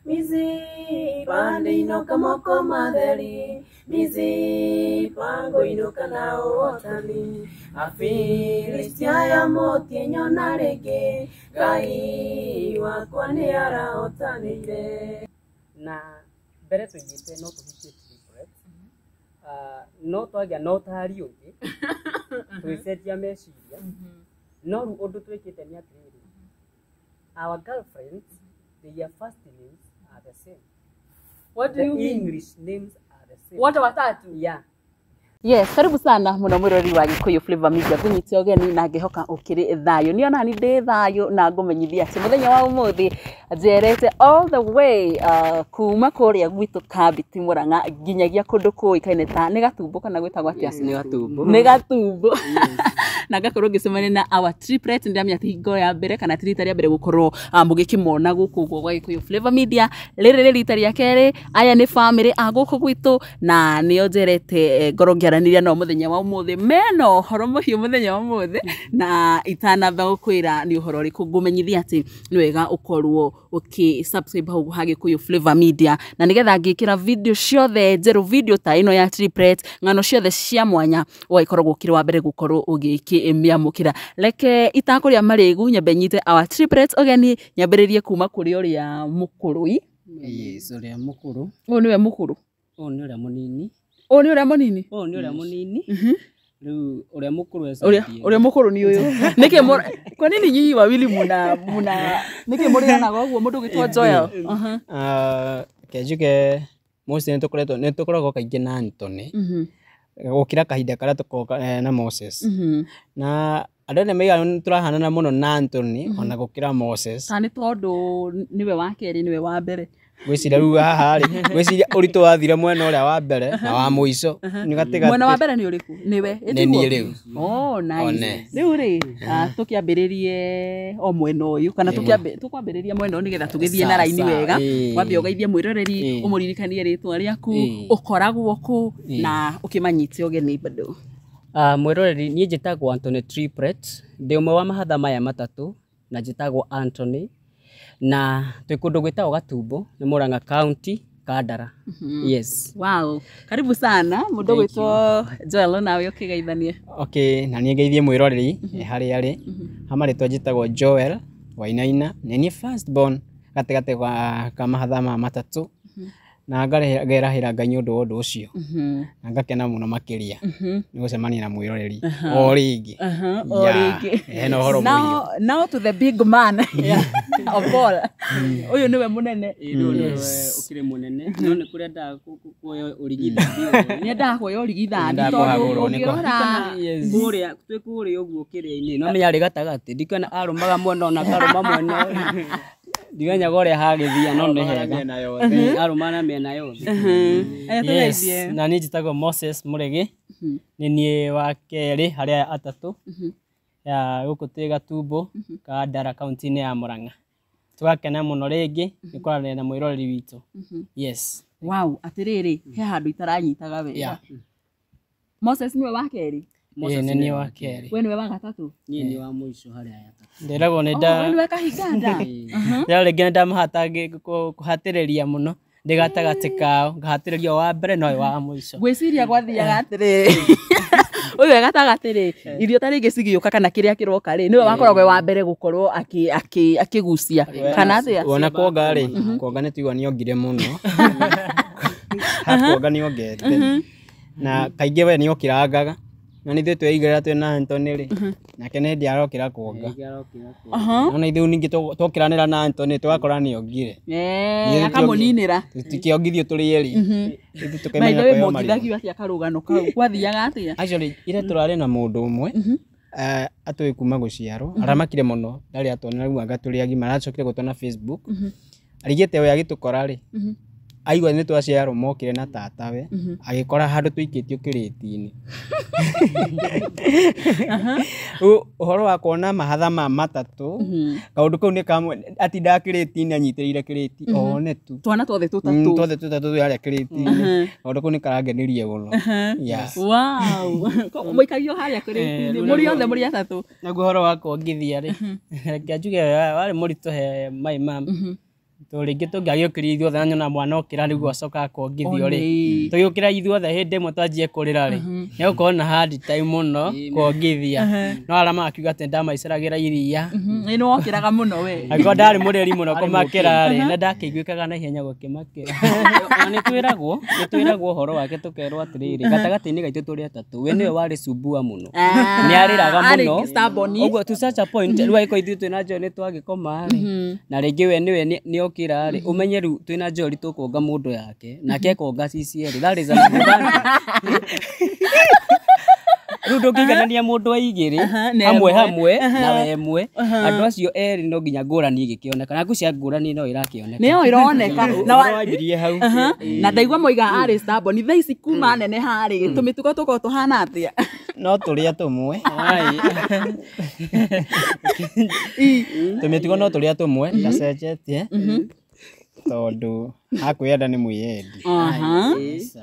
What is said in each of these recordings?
Mizi pande inoka moko matheri Mizi pango inoka na otani Afilistia ya motie nyona rege Gai wakwa ni arahotanire. Na mbere twigite no tuhikie triplet no twagia no tari ungi twicenjia meciria no ru undu twikite ni atiriri our girlfriends their first names are the same. What do you mean? English names are the same. Wote watatu? Yeah. Yes, karibu sana muno mwirori wa Gikuyu Flavor Media kunyiti ogeni na ngihoka ukiri thayo niona ni ndi thayo na ngumenyithia ati muthenya wa umuthi njerete all the way kuma kuria gwitu Kabiti Murang'a nginyagia kundu kuikaine ta ni Gatumbo kana gwitagwa atia ni Gatumbo na ngakorwo ngicemania na our triplet ndiamya ati hingo ya mbere kana trita ria mbere gukorwo mugikimona guku gwa Gikuyu Flavor Media riri rita ria keri aya ni family a guku gwitu na nio njerete ngoro ngiaraniria no muthenya wa umuthi meno horo muhiu muthenya wa umuthi na itanamba gukwira ni uhoro riku ngumenyithia ati ni wega ukorwo subscribe hau ha Gikuyu Flavor Media na nigetha ngikira video ciothe njeru video ta ino ya triplet ngano ciothe cia mwanya waikorwo ukiri wa mbere gukorwo ugikimiamukira leke itakuria marigu nyambe nyite our triplet ogeni nyambiririe kuma kuri uria mukurui. Yes, uria mukuru. O niwe mukuru. O ni uria munini. O ni uria munini. O ni uria munini. Riu uria mukuru uria mukuru ni uyu. Niki kwa nini nyinyi wawili muna niki muriganaga uguo mundu gitwa Joel? Kejuke Moses nitukoragwo kaingi na Anthony. Gukira kahinda karia tukoka na Moses. Na andu ne meiga turahanana muno na Anthony ona gukira Moses. Kana tondu niwe wa keri niwe wa mbere. Gwiciria riu haha ri gwiciria uritu wathire mwena uria wa mbere na wa muico ni gatega mwena wa mbere ni uriku niwe ni riu. Oh nice riu ri tukiambiririe o mwena uyu kana tukwambiriria mwena uyu nigetha tugithie na raini wega wambe ugeithie mwiroreri umuririkanie ritwa riaku ukoragwo ku na ukimanyite ogeni bado. Mwiroreri nie njitagwo Anthony Triplet ndi umwe wa mahatha maya matatu na njitagwo Anthony na tukundu gwitagwo Gatumbo ni Murang'a County Kandara. Yes. Wow. Karibu sana mundu gwitwo Joel nawe ukigeithanie. Okay, na nie ngeithie mwiroreri hari ari hamarĩtwa njitagwo Joel Wainaina ni first born gategate ka mahatha matatu na ngarahira Ngai undu ucio na ngakena muno makiria ni gucemania na mwiroreri o ringi no horo muhiu. Now to the big man of all. Uyu niwe munene. Ukire munene no ni kuria nda kuoya urigithanio ni nda kuoya urigithanio tondu ungirora kuria twikuria uguo kiria-ini no menya gatagati ndikana arumaga mwena ona karuma mwena diganya gore hagithia no ni hega arumana mena yothe. Yes, na ni njitagwo Moses Muregi ni nie wa keri haria atatu ya guku ti Gatumbo Kandara county ni ya Murang'a. Tugakena muno ringi ni kwarania na mwiroreri witu. Yes. Wow, atiriri he handu itaranyitaga wega. Moses niwe wa keri. Moses ni wa keri. We niwe wa gatatu. Ni wa muico haria ya tatu. Ndiragwo ni nda. We niwe kahiganda. Ndio ringi ndamahata kuhatiriria muno. Ndigatagati kao ngahatiriria wa mbere no wa muico. Gwiciria gwathiaga atiriri. Uyu gatagati irio tari gicigiuka kana kiria kiroka ri niwe wakoragwo wa mbere gukorwo akigucia kana atia wona kuonga ri kuonga ni tuigwa ni ongire muno kuonga ni ongete na kaingi we ni okirangaga na ni thitwe igera twe na Anthony ri na Kennedy arokira kuonga na ithu ningi twokiranira na Anthony twakora ni ongire akamuninira tukiongithio turi eri ithu tukemenya kwa yo mari atia karugano kau kwathiaga atia actually ire turare na mundu umwe atwe kuma guciaro aramakire muno ndari atona riu agaturi agima aracokire gutona Facebook arigete we agitukora ri aigwa ni twaciaro mokire na tatawe agikora handu tuikitio kiriti-ini uhoro wa kuona mahatha matatu kaundu kau ni kamwe ati ndakiriti-ini anyitirire kiriti one tu twana twothe tutatu yari kiriti-ini kaundu kau ni karangenirie muno. Yes. Wow. Muikagio haria kiriti-ini muri othe muri atatu naguo uhoro wa kuongithia ri reke njuge wari murito he my mom Tũrĩngĩ tũngĩagĩũkĩria ithuothe na nyona mwana okĩra rĩu acoka akongithio rĩ. Tũgĩũkĩra ithuothe hĩndĩ ĩmwe twanjie kũrĩra rĩ. Nĩgũkorwo na hard time mũno kongithia. No arĩa makiuga atĩ ndamaicagĩra iria. Nĩ wokĩraga mũno we. Angĩkorwo ndarĩ mũrĩri mũno kũmakĩra rĩ, na ndakĩiguĩkaga na ihenya gũkĩmakĩra. Nĩ twĩragwo ũhoro wake tũkerwo atĩrĩrĩ, gatagatĩ-inĩ gaitũ tũrĩ atatũ, we nĩwe warĩ sumbua mũno. Nĩ arĩraga mũno. Ũguo to such a point rĩu agĩkorwo ithuĩ twĩna Joy nĩ twagĩkoma rĩ. Na rĩngĩ we nĩwe nĩokĩra rĩ, ũmenye rĩu twĩna Joy tũkonga mũndũ yake, nake akonga cicie rĩ. That is an rĩu ndũngĩiganania mũndũ wa igĩrĩ hamwe na we ĩmwe. Andũ acio erĩ no nginya ngũrani igĩkĩoneka, na ngũcia ngũrani no ĩrakĩoneka. Nĩyo ĩroneka na wambirie hau. Na ndaigua moiga arĩ stubborn. Thaa ici kuma nene harĩ tũmĩtugo tũkorwo tũhana atĩa? No tũrĩa tũmwe. Tũmĩtugo no tũrĩa tũmwe ndacenjetie. Tondũ hakwĩenda nĩ mwĩyendi.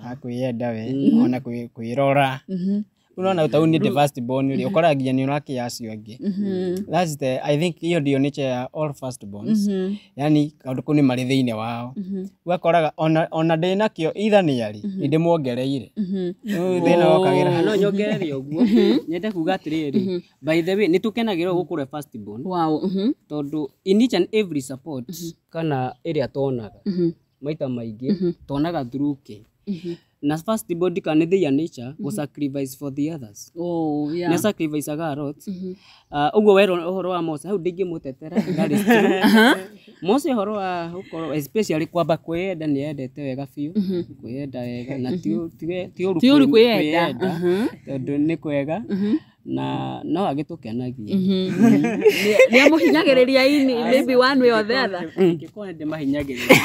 Hakwĩenda we ona kwĩrora. Unaona ta uni the first born ri ukora nginya ni uraki acio angi. That's the I think hiyo ndio nature ya all first borns. Yani kaundu kuni mari thiine wao. Ugakoraga ona ndina kio either ni ari ndimuongereire. Thina wokagira no nyongerere uguo. Nyende kuga atiriri. By the way nitukenagirwo gukure first born. Wow. Tondu in each and every support kana area tonaga. Maita maingĩ tonaga through ke. Na first body can their nature go sacrifice for the others. Oh yeah. Na sacrifice aga a lot. Ugo wero uhoro wa Mose hau ndingi mutetera that is true. Mose uhoro wa ukoro especially kwamba kwenda ni endete wega biu. Kwenda wega na ti uru kwenda. Tondu ni kwega na no agitukenagia. Ni amuhinyagiriria ini maybe one way or the other. Ngikona ndimahinyagiriria.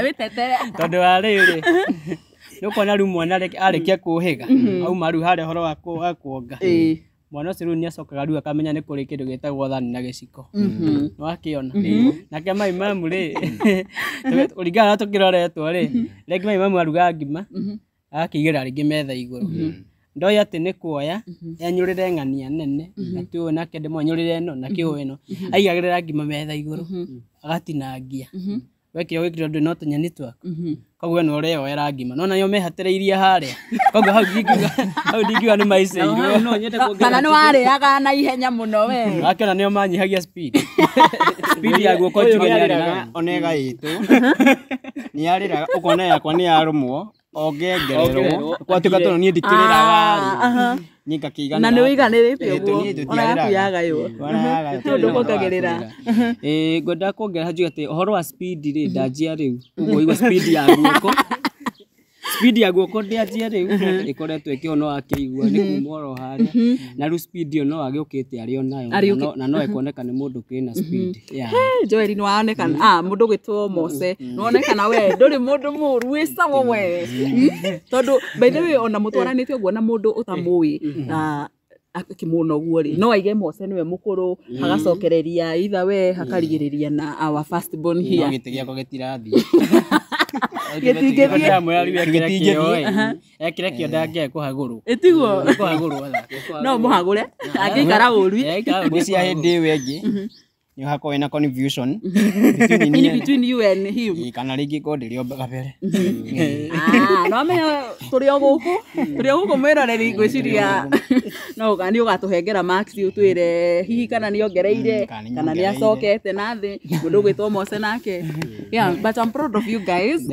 Witetere. Tondu wa riri nukona riu mwana arikia kuhiga au maru hare horo wa kuonga mwana ucio riu ni acokaga riu akamenya ni kuri kindu gitagwo thani na giciko no akiona nake mai mamu ri uringana na tukiroretwo ri rĩngĩ mai mamu aruga ngima akigira ringi metha iguru ndoi ati ni kuoya enyurire ng'ania nene ati uyu nake ndimonyurire no nake uyu no aigagirira ngima metha iguru agatinangia wekire wekire ndu no tunyani twaku koguo no reo era ngima no nayo mehatereirie haria koguo hau ndingiuga ni maiceirwo no nyende kuongerera kana no arĩaga na ihenya mũno we akĩona nĩo manyihagia speed ya guoko njuge nĩ arĩraga onega itu ni arĩraga ukona yakwa ni yarumwo ongengererwo kwatuka tono ni ndikĩrĩraga ni ngakĩigana na nĩ ũiganĩrĩte ũguo ona yakuyaga yo tondu kongagĩrĩra ngwenda kuongerera njuge atĩ ũhoro wa speed rĩ ndanjia rĩu ũguo igua speed ya guoko speed ya guoko ndianjia rĩu ikoretwo ĩkĩonwo akĩigua nĩ kuma oro harĩa na rĩu speed ĩyo no agĩũkĩte arĩ onayo na no ĩkoneka nĩ mũndũ kĩna speed Joel ni waonekana mũndũ gwĩtwo Mose nĩwonekana we ndũrĩ mũndũ mũru wĩ sawa we tondu by the way ona mũtwaranĩte ũguo na mũndũ ũtamũĩ na akimuna ũguo rĩ no aige Mose nĩwe mũkũrũ agacokereria either we hakarigĩrĩria na our first born here no gĩtĩ gĩako gĩtirathiĩ ekire kĩo ndangĩaga kũhagũrwo ĩtiguo kũhagũrwo no mũhagũre angĩikara ũru nĩ cia hĩndĩ ĩyo ĩngĩ nĩ hakorwo na confusion between you and him kana rĩngĩ ko ndĩrĩ gabere no me tũrĩ o gũkũ mwĩroreri ngwĩciria no gani ũgatũhengera max ũtwĩre hihi kana nĩ ongereire kana nĩ acokete na thĩ mũndũ gwĩtwo Mose nake yeah but I'm proud of you guys.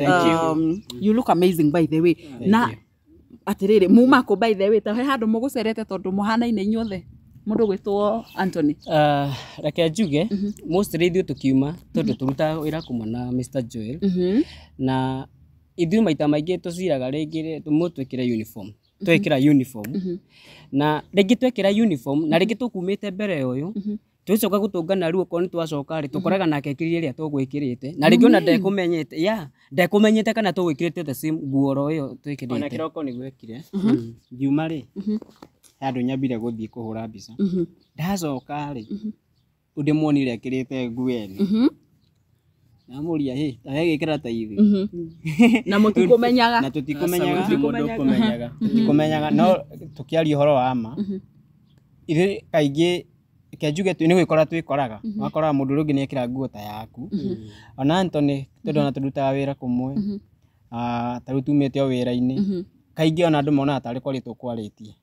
You look amazing by the way na atiriri mumako by the way ta he handũ mũgũcerete tondũ mũhanaine inyuothe mũndũ gwĩtwo Anthony reke njuge mostly ithuĩ tũkiuma tondũ tũrutaga wĩra kumwe na Mr. Joel na ithuĩ maita maingĩ tũciraga rĩngĩ tũmũtwĩkĩre uniform twĩkĩra uniform na rĩngĩ twĩkĩra uniform na rĩngĩ tũkumĩte mbere ũyũ tũcoka gũtũngana rĩu okorwo nĩ twacoka rĩ tũkoraga nake ekĩrire ĩrĩa tũgwĩkĩrĩte na rĩngĩ ona ndekũmenyete kana tũgwĩkĩrĩte the same nguo ro ĩyo twĩkĩrĩte ona kĩroko nĩ gwekire ngiuma rĩ handũ nyambire gũthiĩ kũhũra mbica ndacoka rĩ ndĩmuonire ekĩrĩte nguo ĩno namuria ta wegĩkĩra ta ithi na mũtikũmenyaga na tũtikũmenyaga no tũkĩaria ũhoro wa ma ithuĩ kaingĩ Kenjuge tu ni gwikora twikoraga wakora mundu rungi ni ekira nguo ta yaku ona Anthony tondu ona turutaga wira kumwe taru tumite o wira-ini kaingi ona andu mona atari kwaritwo kwaritie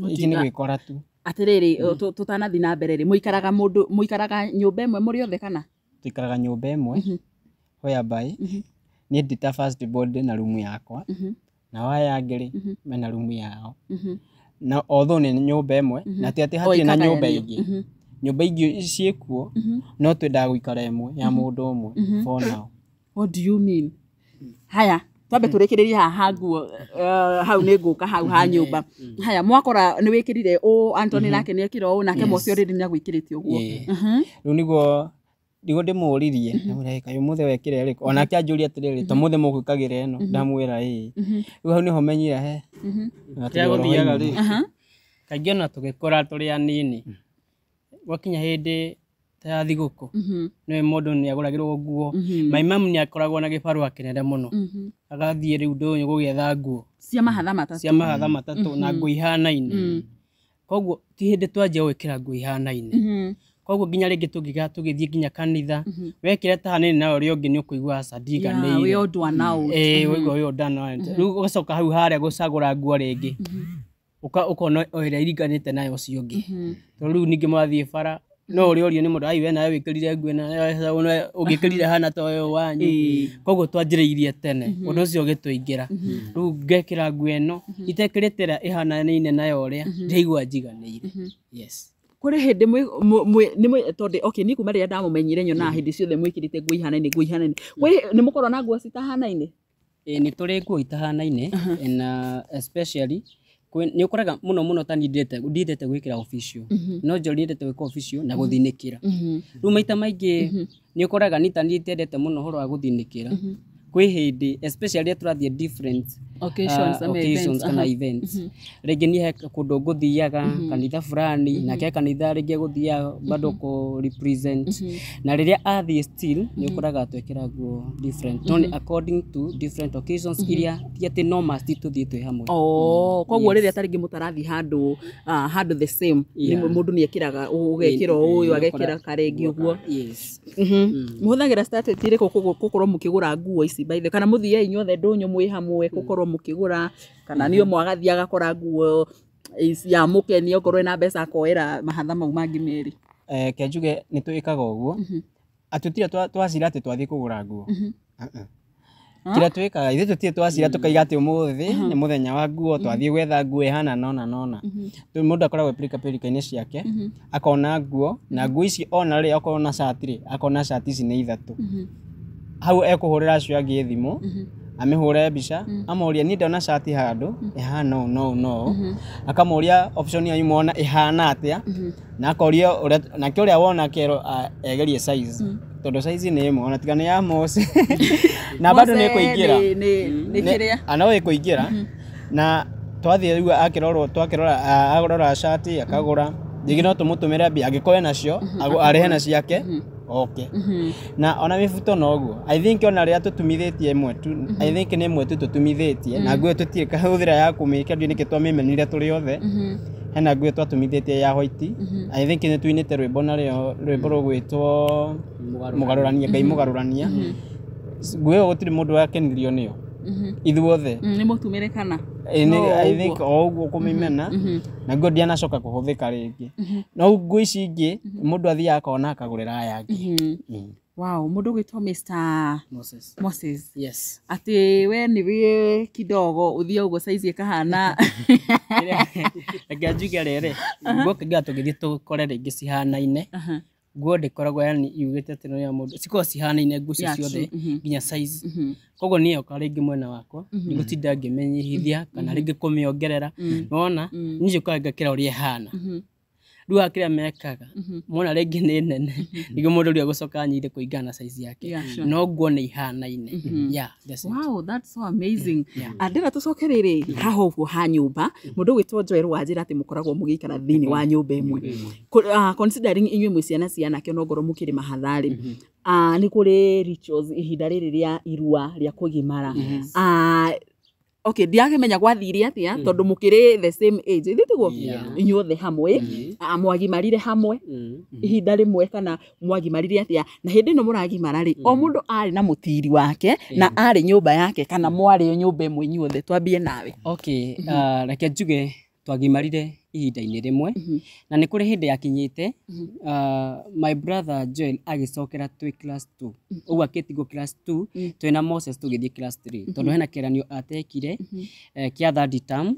iki ni gwikora tu atiriri tutanathi na mbere ri muikaraga nyumba imwe muri othe kana tuikaraga nyumba imwe whereby ni ndita first board na room yakwa na waya ngiri mena room yao na although ni nyumba imwe na ati hati na nyumba ingi nyumba ingi ciekuo no twendaga guikara imwe ya mundu umwe for now. What do you mean? Haya twambe turikiriria haha nguo hau ni nguka hau ha nyumba. Haya mwakora ni wikirire Anthony nake ni ekira nake Mosi already ni agwikirite uguo. Riu niguo ndimuririe ndamwira kayo muthe wekire riko ona kianjuria atiriri to muthe mugwikagira eno ndamwira riu hau niho menyira tia guthiaga ri kaingi ona tugikora turi anini gwakinya hindi ta thiguku ni mundu ni aguragirwo nguo my mom ni akoragwo na gibaru kinene muno agathie riu ndonyo gugietha nguo cia mahatha matatu na nguo ihanaine koguo ti hindi twanjia gwikira nguo ihanaine koguo nginya ringi tugithie nginya kanitha wekire ta hanini na uri ungi ni ukuigua sandiganire we odwa nao wigua we odana riu ugacoka hau haria gucagura nguo ringi ukona oira iriganite nayo cio ngi to riu ningi mwathie bara no uri orio ni mundu ai we nawe wikirire nguo na ugikirire hana to yo wanyu koguo twanjiriirie tene undu ucio gituingira riu ngekira nguo eno itekiritira ihanaine nayo uria ndeigua njiganire. Yes kuri hindi ni tondu okay ni kuma ria ndamumenyire nyona hindi ciothe mwikirite nguo ihanaine kuri ni mukorwo na nguo citahanaine ni turi nguo itahanaine na especially ni ukoraga muno ta ndidete gwikira official no njorite gwika official na guthinikira riu maita maingi ni ukoraga ni tanditendete muno horo wa guthinikira kwi hindi especially turathie different occasions kana events ringi ni kundu nguthiaga kanitha fulani na ke kanitha ringi guthia bado ko represent na riria athie still ni ukoraga twekira nguo different only according to different occasions iria tiati no must tuthie twi hamwe. Koguo riria taringi mutarathi handu the same ni mundu ni ekiraga ugekira uyu agekira karengi uguo. Yes muhuthagira strategy ri gukorwo mukigura nguo ici by the kana muthie inyothe ndonyo mwi hamwe gukorwo mukigura kana niyo mwagathia agakora nguo ya mukeni okorwo na mbeca akoera mahatha mau mangi meri. Kenjuge ni twikaga uguo atutire twacira ati twathie kugura nguo kira twikaga ithe tutire twacira tukaiga ati umuthi ni muthenya wa nguo twathie gwetha nguo ihana nona mundu akoragwo pelika-ini ciake akona nguo na nguo ici ona ri akona shirt ri akona shirt ici ni ithatu hau ekuhurira cio angi thimu amihure mbica amoria ni ndona shirt handu ihana no akamoria option ya imona ihana atia na akoria na kiuria wona kero egerie size tondu size ni imwe ona tigane ya Mosi na bado ni kuingira ni kiria ana we kuingira na twathie riu twakirora agorora shirt akagura digi no tumutumira bi agikoya nacio arehe na ciake okay na ona mifuto noguo I think ona ria tutumithitie imwe tu I think ni imwe tu tutumithitie na nguo tutire kahuthira ya kumika ndio nikitwa mimenire turi othe hena nguo twatumithitie ya white I think ni twinite rwimbo na rwimbo rugwitwo mugarurania ngai mugarurania nguo gutiri mundu wakenirio niyo ithuothe ni mutumire kana I think oguo kumimena na nguo ndiana coka kuhuthika ringi no nguo ici ingi mundu athia akona akagurira yangi. Wow, mundu gwitwo Mr. Moses. Yes. Ati we ni we kidogo uthia ugo size kahana. Ngajuga rere. Nguo kinga tugithie tukore ringi cihanaine. Nguo ndikoragwo yani yugite ati no ya mundu. Ciko cihanaine nguo ciothe nginya size. Koguo niyo karingi mwena wakwa. Nigutinda ngimenyithia kana ringi kumiongerera. Nona nije kwa ngakira uria hana. Riu akiria mekaga mona ringi ni nene nigo mundu ria gucoka nyire kuingana size yake no nguo ni ihanaine. Wow, that's so amazing. Andira tucokerere haho uguo ha nyumba mundu gwitwo Joel wajira ati mukoragwo mugikara thini wa nyumba imwe considering inywe mwiciana ciana kio no ngoro mukiri mahathari ni kuri rituals ihinda riri ria irua ria kugimara okay ndiakimenya gwathire atia tondu mukiri the same age ithitiguo inyuothe hamwe mwagimarire hamwe ihinda rimwe kana mwagimarire atia na hindi no muragimara ri o mundu ari na mutiri wake na ari nyumba yake kana mwari nyumba imwe inyuothe twambie nawe okay reke njuge twagimarire ihinda-inĩ rimwe na nĩ kũrĩ hĩndĩ yakinyĩte my brother Joel agĩcokera twĩ class 2 ũguo akĩtigwo class 2 twĩna Moses tũgĩthiĩ class 3 tondũ hena kĩgeranio atekire kĩa third term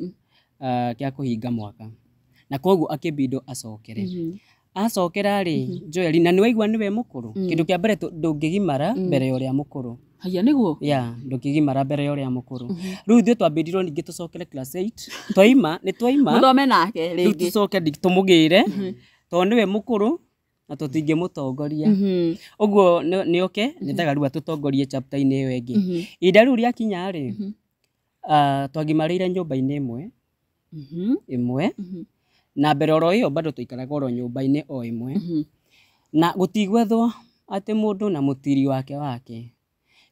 kĩa kũhinga mwaka na koguo akĩbindwo acokere acokera rĩ Joel na nĩ waigua nĩwe mũkũrũ kĩndũ kĩa mbere ndũngĩgimara mbere ya ũrĩa mũkũrũ haya niguo ndũkĩgimara mbere ya ũrĩa mũkũrũ rĩu ithuĩ twambĩrĩirwo ningĩ tũcokere class 8 twaima muthome nake rĩngĩ tũcoke tũmũgĩre tondũ nĩwe mũkũrũ na tũtingĩmũtongoria ũguo nĩ oke nĩthaga rĩu atũtongorie chapter-inĩ ĩyo ĩngĩ ihinda rĩu rĩakinya rĩ twagimarĩire nyũmba-inĩ ĩmwe na mbere oro ĩyo bado tũikaraga oro nyũmba-inĩ o ĩmwe na gũtigwethwo atĩ mũndũ na mũtiri wake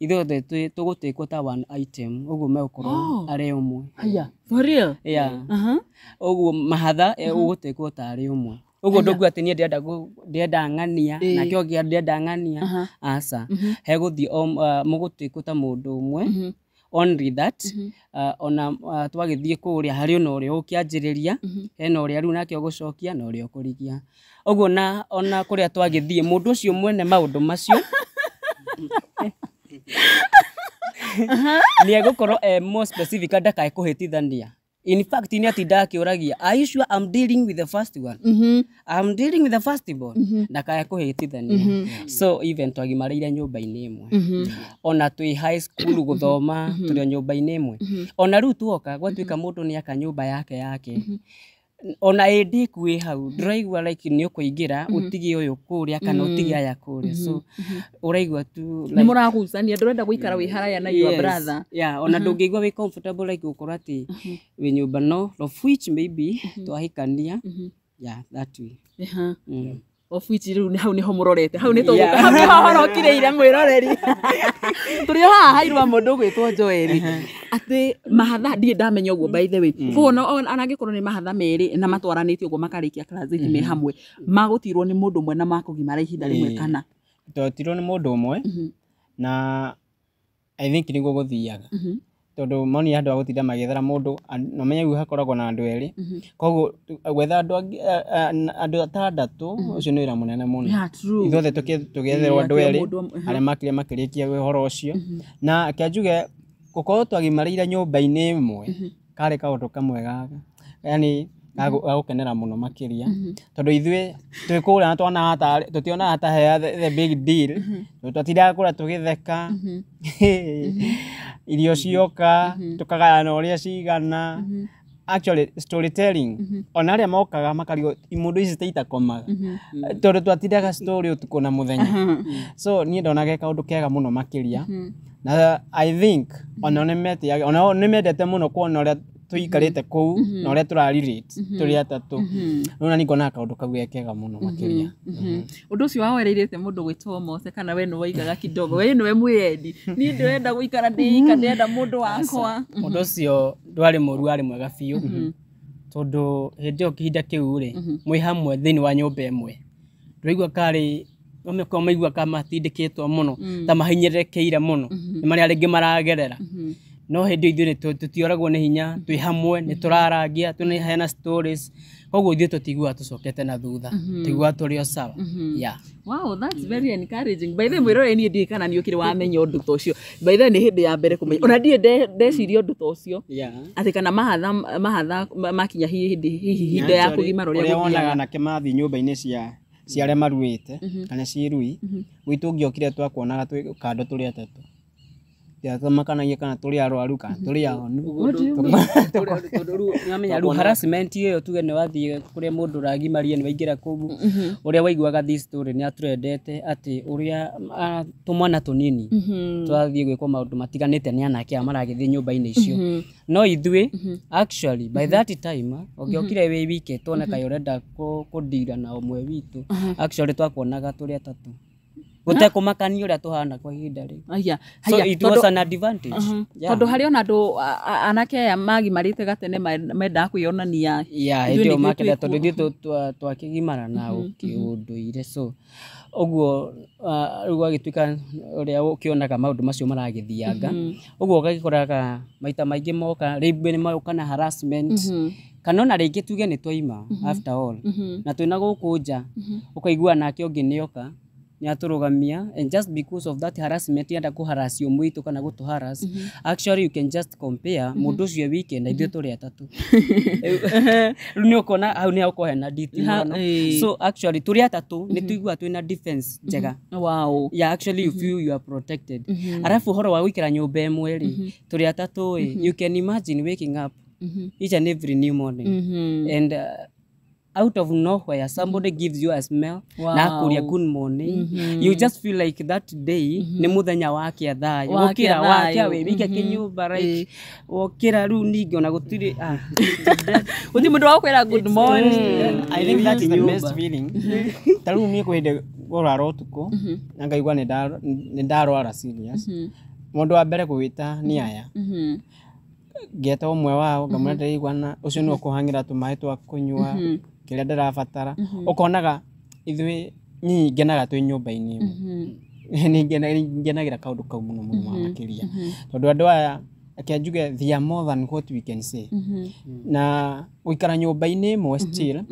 ithuothe tũgũtĩkwo ta one item ũguo megũkorwo arĩ ũmwe haya for real ũguo mahatha ũgũtĩkwo ta arĩ ũmwe ũguo ndũngĩuga atĩ niĩ ndĩenda ng'ania na kĩo gĩa ndĩenda ng'ania aca hegũthiĩ mũgũtĩkwo ta mũndũ ũmwe only that ona twagĩthiĩ kũrĩa harĩ ona ũrĩa ũkĩanjĩrĩria hena ũrĩa rĩu nake ũgũcokia na ũrĩa ũkũrigia ũguo ona kũrĩa twagĩthiĩ mũndũ ũcio mwene maũndũ macio nĩ egũkorwo more specific ndakae kũhĩtithania in fact nĩ atinda akĩũragia are you sure I'm dealing with the first one I'm dealing with the first born ndakae kũhĩtithania so even twagimarĩire nyũmba-inĩ ĩmwe ona twĩ high school gũthoma tũrĩ nyũmba-inĩ ĩmwe ona rĩu tuoka gwatuĩka mũndũ nĩ aka nyũmba yake ona ĩndĩ kuĩ hau ndĩraigua like nĩ ũkũingĩra ũtige ũyũ kũrĩa kana ũtige aya kũrĩa so ũraigua tu nĩ mũragucania ndũrenda gũikara wĩ haraya na your brother ona ndũngĩigua wĩ comfortable like gũkorwo atĩ wĩ nyũmba no of which maybe twahikania that way of which rĩu hau nĩho mũrorete hau nĩ tũgũka hau nĩho horokireire mwĩroreri tũrĩ haha hairwa mũndũ ũgwĩtwo Joel atĩ mahatha ndiĩ ndamenya ũguo by the way kuona anangĩkorwo nĩ mahatha merĩ na matwaranĩtio ũguo makarĩkia class 8 me hamwe magũtirwo nĩ mũndũ ũmwe na makũgimara ihinda rĩmwe kana twatirwo nĩ mũndũ ũmwe na I think nĩguo gũthiaga tondũ moni andũ agũtinda magĩethera mũndũ na menyagu hakoragwo na andũ erĩ koguo gwetha andũ atandatũ ũcio nĩ wĩra mũnene mũno ithuothe tũgĩetherwo andũ erĩ arĩa makĩrĩkia ũhoro ũcio na kĩanjuge gũkorwo twagimarĩire nyũmba-inĩ ĩmwe karĩ kaũndũ kamwe gaga yani gagũkenera mũno makĩria tondũ ithuĩ twĩ kũrĩa na twana tũtionaga ta the big deal twatindaga kũrĩa tũgĩtheka irio cioka tukagayana ũrĩa cigana actually storytelling ona arĩa mokaga makarigwo mũndũ ici itakomaga tondũ twatindaga story ũtukũ na mũthenya so niĩ ndonaga kaũndũ kega mũno makĩria na I think ona nĩ mendete mũno kuona ũrĩa tũikarĩte kũu na ũrĩa tũrarelate tũrĩ atatũ nona nĩngona kaũndũ kau kega mũno makĩria ũndũ ũcio wawereirĩte mũndũ gwĩtwo Mose kana we nĩ waigaga kidogo we nĩwe mwĩendi niĩ ndĩrenda gũikara ndĩenda mũndũ wakwa ũndũ ũcio ndwarĩ mũru warĩ mwega biũ tondũ hĩndĩ ĩyo kĩhinda kĩu rĩ mwĩ hamwe thĩinĩ wa nyũmba ĩmwe ndũraigua karĩ maigua kamatindĩkĩtwo mũno ta mahinyĩrĩrĩkĩire mũno nĩ marĩa rĩngĩ maragerera no hĩndĩ ithuĩ tũtioragwo nĩ hinya twĩ hamwe nĩ tũrarangia tũnaheana stories koguo ithuĩ tũtiguaga tũcokete na thutha tũiguaga tũrĩ o sawa wow that's very encouraging by the way mwĩrore niĩ ndiĩ kana nĩ ũkĩrĩ wamenya ũndũ ta ũcio by the way nĩ hĩndĩ ya mbere kũmenya ona ndiĩ ndeciria ũndũ ta ũcio atĩ kana mahatha makinya ihinda ya kũgimara ũrĩa wonaga anake mathiĩ nyũmba-inĩ cia arĩa maruĩte kana ciĩrui gwitũ ũngĩokire twakuonaga twĩ kando tũrĩ atatũ makanagia kana tũrĩ arwaru kana tũrĩ ahonu nĩwamenya rĩu harassment ĩyo tuge nĩ wathiĩ kũrĩa mũndũ ũragimaria nĩ waingĩra kũu ũrĩa waiguaga this story nĩ atũrendete atĩ ũrĩa tũmwana tũnini twathiĩ gwĩkwo maũndũ matiganĩte nĩ anake maragĩthiĩ nyũmba-inĩ icio no ithuĩ actually by that time ũngĩokire wĩ wike tuone kaĩ ũrenda kũndira na ũmwe witũ actually twakuonaga tũrĩ atatũ gutekumakania uria tuhana kwa ihinda ri aya so it was an advantage tondu hari ona andu anake aya magimarite gatene menda kwionania ndio makenda tondu ithu twakigimara na ukiunduire so uguo riu agituika uria ukionaga maundu macio maragithianga uguo gagikoraga maita maingi moka ribu ni moka na harassment kana ona ringi tuge ni twaima after all na twina gukunja ukaigua nake ungi nioka ni aturugamia and just because of that harassment yenda kuharasio mwitu kana gutuharas actually you can just compare mundu ucio weekend ithu turi atatu ni ukona au ni ukohena ditimano so actually turi atatu ni tuigua twina defense njega wow yeah actually you feel you are protected arafu horo wa gwikira nyumba emwe ri turi atatu you can imagine waking up each and every new morning and out of nowhere somebody gives you a smell na kuria good morning you just feel like that day ni muthenya wake thayo wokira wake we wike kinyumba right wokira ru ningi ona gutiri uthi mundu wa kwira good morning I think that is the best feeling taru ni kwende goraro tuko na ngaigua ni ndarwara serious mundu wa mbere gwita ni aya ngeta umwe wao ngamwenda igwana ucio ni ukuhangira tumai twa kunywa kile ndirabatara ukonaga ithui nyi ngenaga twi nyumba-ini ni ngenagira kaundu kau muno makiria tondu andu aya akenjuge they are more than what we can say na uikara nyumba-ini imwe still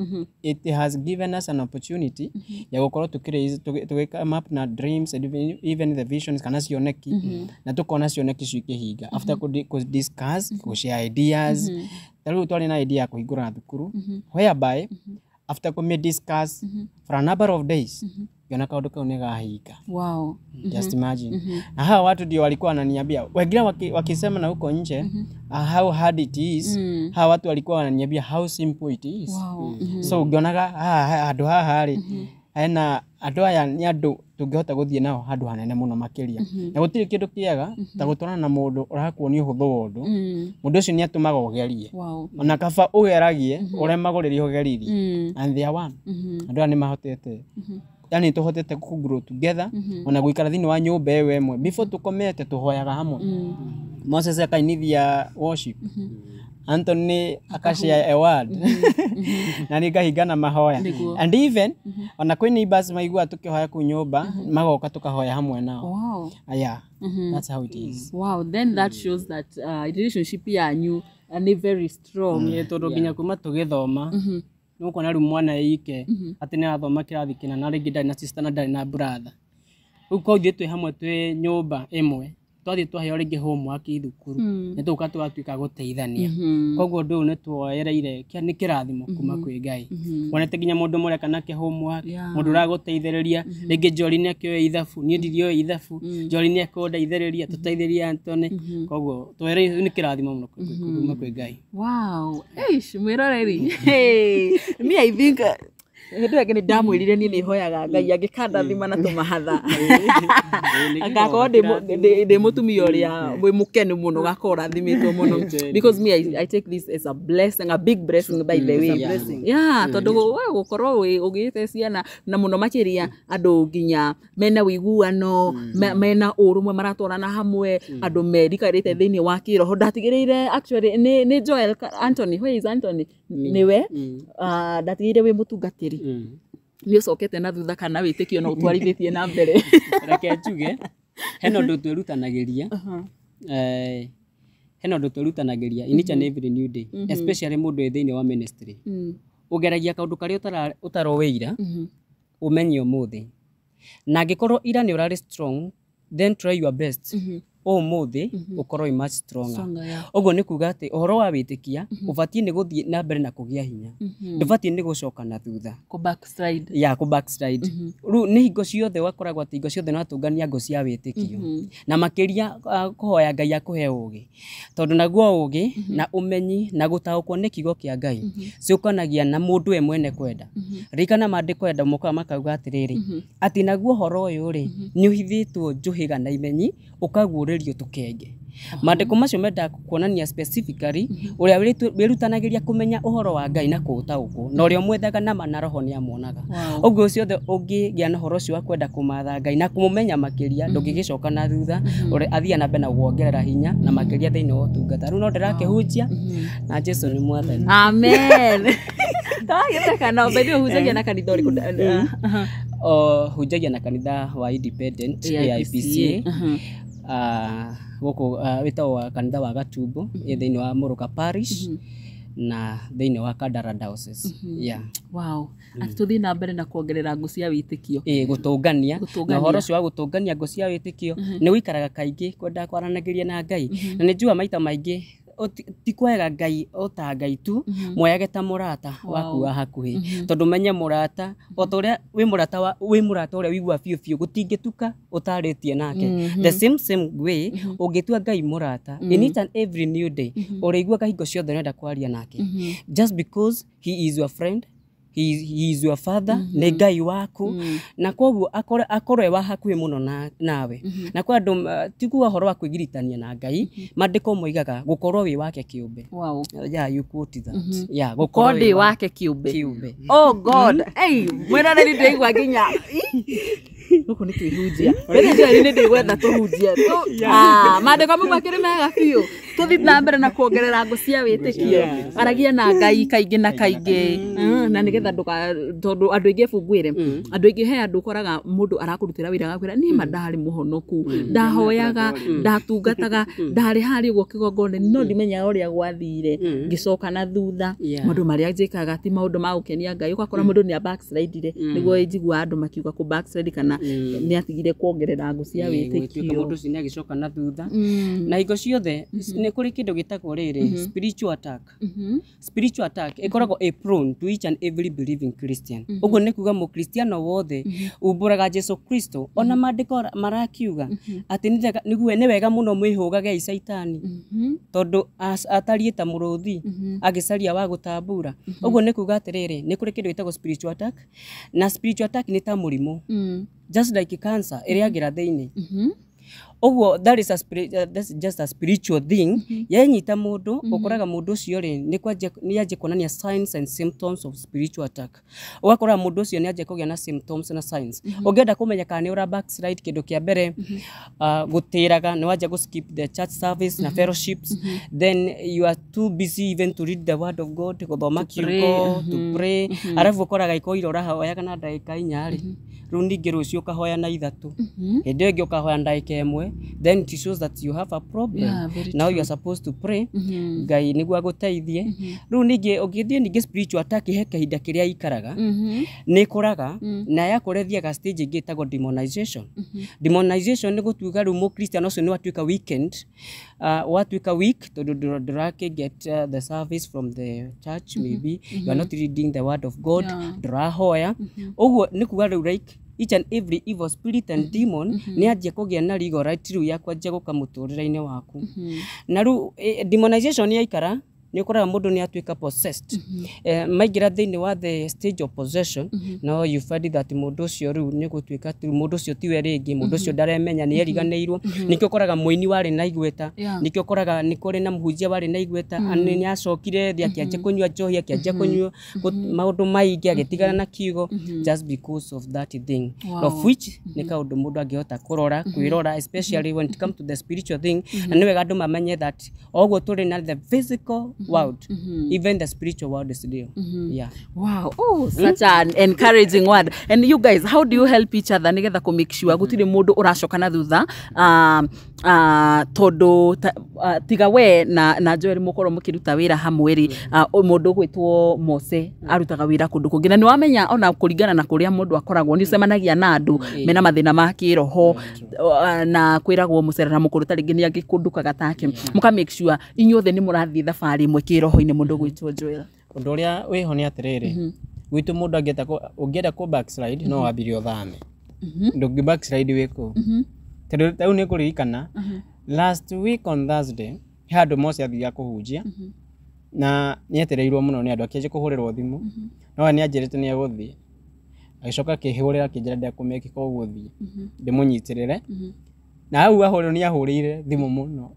it has given us an opportunity ya gukorwo tukikama up na dreams and even the visions kana cioneki na tukona cioneki cikihinga after ku discuss ku share ideas taru twari na idea ya kuhingura thukuru whereby after ku discuss for a number of days yona kaundu kau ni gahinga wow just imagine na hawa watu ndio walikuwa wananiambia wengine wakisema na huko nje how hard it is hawa watu walikuwa wananiambia how simple it is wow so ungionaga andu haha ri ena andu aya ni andu tungihota guthie nao handu hanene muno makiria na gutiri kindu kiega ta gutwarana na mundu urakuonia uhuthu wondu mundu ucio ni atumaga ugerie ona kaba ugeragie uremaguririe ugeririe and they are one andu aya ni mahotete yani tuhotete ku grow together ona guikara thini wa nyumba ewe emwe before tukomete tuhoyaga hamwe Moses akainithia worship Anthony akashare a word na nikahigana mahoya and even ona kwi neighbors maigua tukihoya ku nyumba magoka tukahoya hamwe nao wow yeah that's how it is wow then that shows that relationship yanyu ni very strong tondu nginya kuma tugithoma nuko na mwana yike ati ni athoma kirathi kina na ringi ndari na sister na ndari na brother uko thitwe hamwe twi nyumba imwe twathi twaheo ringi homework thukuru ni tuka twatuika guteithania koguo ndu ni twoereire kia ni kirathimo kuma kwi Ngai wonete nginya mundu mureka nake homework mundu raguteithiriria ringi Njori ni akioe ithabu ni ndirio ithabu Njori ni akondeithiriria tuteithiriria Anthony koguo twoereire ni kirathimo muno kuma kwi Ngai wow eish mwiroreri me I think Hĩndĩ ĩngĩ ndamwĩrire niĩ nĩhoyaga Ngai angĩkanda thima na tũmahatha agakorwo ndĩ mũtumia ũrĩa wĩ mũkenu mũno gakorwo rathimĩtwo mũno because me I take this as a blessing, a big blessing by the way yeah tondũ we gũkorwo ũgĩte ciana na mũno makĩria andũ nginya mena wĩiguano mena ũrũmwe maratwarana hamwe andũ merikarĩte thĩinĩ wa kĩroho ndatigĩrĩire actually nĩ Joel Anthony where is Anthony niwe ndatigĩrĩire wĩ mũtungatĩri ni ucokete na thutha kana witikio na utwarithĩtie na mbere reke njuge heno ndu twirutanagiria heno ndu twirutanagiria in each and every new day especially mundu thiini wa ministry ugeragia kaundu kari utaroweira umenye umuthi na angikorwo ira ni urari strong then try your best umuthi ukorwo much stronger ogo ni kuga ati uhoro wa witikia ubatie ni guthie na mbere na kugia hinya ndubatie ni gucoka na thutha ku backslide ku backslide ru ni hingo ciothe wakoragwo ati hingo ciothe no atungania ngo cia witikio na makiria kuhoya Ngai akuhe ugi tondu naguo ugi na umenyi na gutaukwo ni kigo kia Ngai ciukanagia na mundu we mwene kwenda rikana mandiko enda muka makauga atiriri ati naguo horo uyu ri ni uhithitwo njuhiga na imenyi ukaguurerio tukenge Mandĩko macio menda kuonania specifically ũrĩa wĩrutanageria kũmenya ũhoro wa Ngai na kũũtaũkwo na ũrĩa mwethaga na na roho nĩ amuonaga. Ũguo ũcio othe ũngĩgĩa na ũhoro ũcio wa kwenda kũmatha Ngai na kũmũmenya makĩria ndũngĩgĩcoka na thutha ũrĩa athiĩ na mbere na kuongerera hinya na makĩria thĩinĩ wa ũtungata. Rĩu no ndĩrakĩhunjia na Jesũ nĩ mwathani. Amen. Tawagĩteka na ũbethio hunjagia na kanitha ũrĩkũ? Hunjagia na kanitha wa Independent AIPC. Gũkũ wĩtagwo kanitha wa Gatumbo thĩinĩ wa Mũrũka Parish na thĩinĩ wa Kandara Diocese. Wow. Atuthiĩ na mbere na kuongerera ngũ cia wĩtĩkio. Gũtũngania. Na ũhoro ũcio wa gũtũngania ngũ cia wĩtĩkio nĩ wĩikaraga kaingĩ kwenda kwaranagĩria na Ngai. Na nĩ njũa maita maingĩ ti kwega Ngai o ta Ngai tu moyage ta mũrata waku wa hakuhĩ tondũ menye mũrata o ta ũrĩa wĩ mũrata ũrĩa wĩigua biũ biũ gũtingĩtuka ũtarĩtie nake. The same way ũngĩtua Ngai mũrata in each and every new day ũrĩigua hingo ciothe ũrenda kwaria nake just because he is your friend. He is your father, nĩ Ngai waku na kwoguo akorwe wa hakuhĩ mũno nawe. Na kwa andũ tikuga ũhoro wa kwĩgiritania na Ngai, mandĩko moigaga gũkorwo wĩ wake kĩũmbe. Wow. You quote that. Gũkorwo wĩ wake kĩũmbe. Oh God. Hey, mwena nĩ ndĩigua nginya. Gũkũ nĩ twĩhunjia. Nĩ ndĩgwetha tũhunjia. Mandĩko mau makĩrĩ mega biũ. Tũthiĩ na mbere na kuongerera ngũ cia wĩtĩkio. Aragia na Ngai kaingĩ na kaingĩ. Na nĩgetha tondũ andũ aingĩ bungwĩre andũ aingĩ he andũ ũkoraga mũndũ arakũrutĩra wĩra agakwĩra niĩ ma ndarĩ mũhonoku ndahoyaga ndatungataga ndarĩ harĩ ũguo kĩgongona no ndimenyaga ũrĩa gwathire ngĩcoka na thutha maũndũ marĩa njĩkaga ti maũndũ ma gũkenia Ngai ũgakora mũndũ nĩ backslide nĩguo njigua andũ makiuga ku backslide kana nĩ atigire kuongerera ngũ cia wĩtĩkio mũndũ ũcio nĩ agĩcoka na thutha na hingo ciothe nĩ kũrĩ kĩndũ gĩtagwo rĩrĩ spiritual attack ĩkoragwo prone to each and every believing Christian. Uguo nĩ kuga mũkristiano wothe umbũraga Jesũ Kristo ona mandĩko marakiuga atĩ nĩ wega mũno mwĩhũgage Saitani tondũ atariĩ ta mũrũthi agĩcaria wa gũtambura. Uguo nĩ kuga atĩrĩrĩ nĩ kũrĩ kĩndũ gĩtagwo spiritual attack na spiritual attack nĩ ta mũrimũ just like cancer ĩrĩagĩra thĩinĩ. Uguo that is just a spiritual thing. Yenyita mũndũ ũkoraga mũndũ ũcio rĩ nĩ anjĩ kuonania signs and symptoms of spiritual attack. Ũgakora mũndũ ũcio nĩ anjĩ kũgĩa na symptoms na signs. Ũngĩenda kũmenya kana nĩ ũra backslide kĩndũ kĩa mbere gũtĩraga nĩ wanjia skip the church service na fellowships then you are too busy even to read the word of God gũthoma kiugo to pray. Arabu ũkoraga ikoira ũrahoyaga na ndagĩka 4 rĩ rĩu ningĩ rũciũ ũkahoya na 3 hĩndĩ ĩngĩ ũkahoya ndagĩka 1 then it shows that you have a problem. Now you are supposed to pray Ngai nĩguo agũteithie. Rĩu ningĩ ũngĩthiĩ ningĩ spiritual attack he kahinda kĩrĩa ikaraga nĩ kũraga na yakũrethiaga stage ĩngĩ ĩtagwo demonization. Demonization nĩ gũtuĩka rĩu mũkristiano ũcio nĩ watuĩka weekend watuĩka weak tondũ ndũrakĩget the service from the church maybe you are not reading the word of God ndũrahoya. Ũguo nĩ kuga rĩu like each and every evil spirit and demon nĩ anjia kũgĩa na legal right rĩu ya kwanjia gũka mũtũrĩre-inĩ waku. Na rĩu demonization yaikara nĩ ũkoraga mũndũ nĩ atuĩka possessed. Maingĩra thĩinĩ wa the stage of possession no you find that mũndũ ũcio rĩu nĩ gũtuĩka mũndũ ũcio tiwe rĩngĩ mũndũ ũcio ndaremenya nĩ eriganĩirwo. Nĩkĩo ũkoraga mũini warĩ na igweta nĩkĩo ũkoraga nĩ kũrĩ na mũhunjia warĩ na igweta nĩ acokire thĩ akĩanjia kũnyua njohi akĩanjia kũnyua maũndũ maingĩ agĩtigana na kiugo just because of that thing of which nĩ kaũndũ mũndũ angĩhota kwĩrora especially when it comes to the spiritual thing. Na nĩ wega andũ mamenye that oguo tũrĩ na the physical world even the spiritual world is real. Wow. Oh, such an encouraging word. And you guys, how do you help each other nigetha ku make sure gutire mundu uracoka na thutha tondu tiga we na Joel mukorwo mukiruta wira hamwe ri mundu gwitwo Mose arutaga wira kundu kungi na ni wamenya ona kuringana na kuria mundu akoragwo ni semanagia na andu mena mathina ma kiroho na kwiragwo mucerera mukuru ta ringi ni agikundukaga take muka make sure inyuothe ni murathii thabari mwe kiroho-ini mundu gwitwo Joel. Undu uria wiho ni atiriri gwitu mundu ungienda ku backslide no wambire uthame ndungi backslide wiko tondu tau ni kuririkana last week on Thursday handu Mose athia kuhunjia na ni etereirwo muno ni andu akianjia kuhurirwo thimu no ni anjirite ni aguthii agicoka akihurira akinjira ndia kumeki koguo thii ndimunyitirire na hau ahũrĩrwo nĩ ahũrĩire thimũ mũno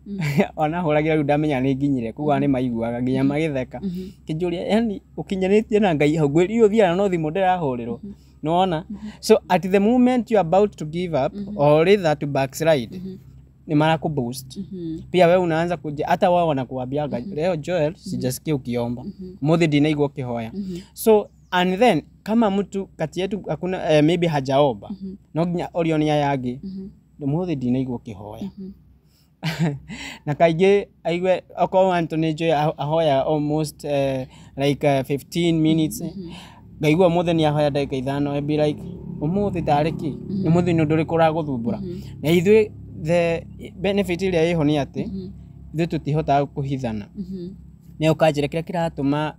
ona ahũragĩra rĩu ndamenya nĩ nginyire kuga nĩ maiguaga nginya magĩtheka kĩnjũria yani ũkinyanĩtie na Ngai hau ngwĩrire ũthiaga no thimũ ndĩrahũrĩrwo nĩwona so at the moment you are about to give up or rather to backslide ni mara boost pia wewe unaanza kuja hata wao wanakuambiaga leo Joel sijasikia ukiomba muthi ndinaigua kihoya so and then kama mtu kati yetu hakuna maybe hajaomba no nginya orionia yangi muthi ndinaigua kihoya na kaige aigwe oko Anthony Joy ahoya almost like 15 minutes ngaigua muthi ni ahoya ndagika 5 be like umuthi tariki ni muthi ni nduri kuraguthumbura na ithuĩ the benefit iria iho ni ati ithuĩ tutihotaga kuhithana ni ukanjira kira kiratuma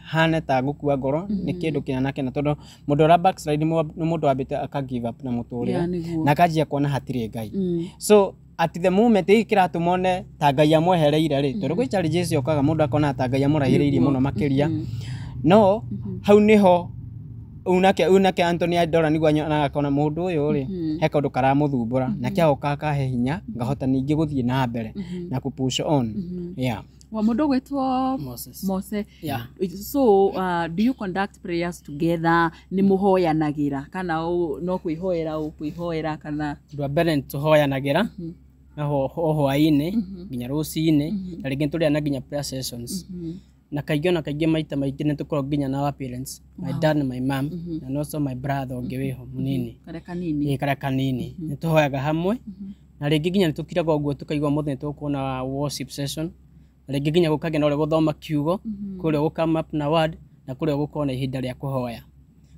hane ta gukua ngoro ni kindu kinanake na tondu mundu ra backslide ni mundu wambite aka give up na muturire na kanjia kuona hatire Ngai so at the moment ikiratumone ta Ngai amwehereire ri tondu gwi challenges yokaga mundu akona ta Ngai amurahiriirie muno makiria no hau niho unake Anthony Adora nigwa nyona akona mundu uyu ri he kaundu karamuthumbura na kia okaka he hinya ngahota ningi guthie na mbere na ku push on yeah wa mundu gwetwo Moses yeah so do you conduct prayers together ni muhoyanagira kana no kwihoera kana ndwa mbere tuhoyanagira aho hwaine nginya ruciine na ringi turiana nginya prayer sessions na kaingĩ maita maingĩ nĩ tũkorwo nginya na our parents my dad and my mom and also my brother ongeweho munini kare kanini nĩ tũhoyaga hamwe na rĩngĩ nginya nĩ tũkiraga ũguo tũkaigua mũthenya tũkuona worship session na rĩngĩ nginya gũkagĩa na ũrĩa gũthoma kiugo kũrĩa gũkama up na word na kũrĩa gũkorwo na ihinda rĩa kũhoya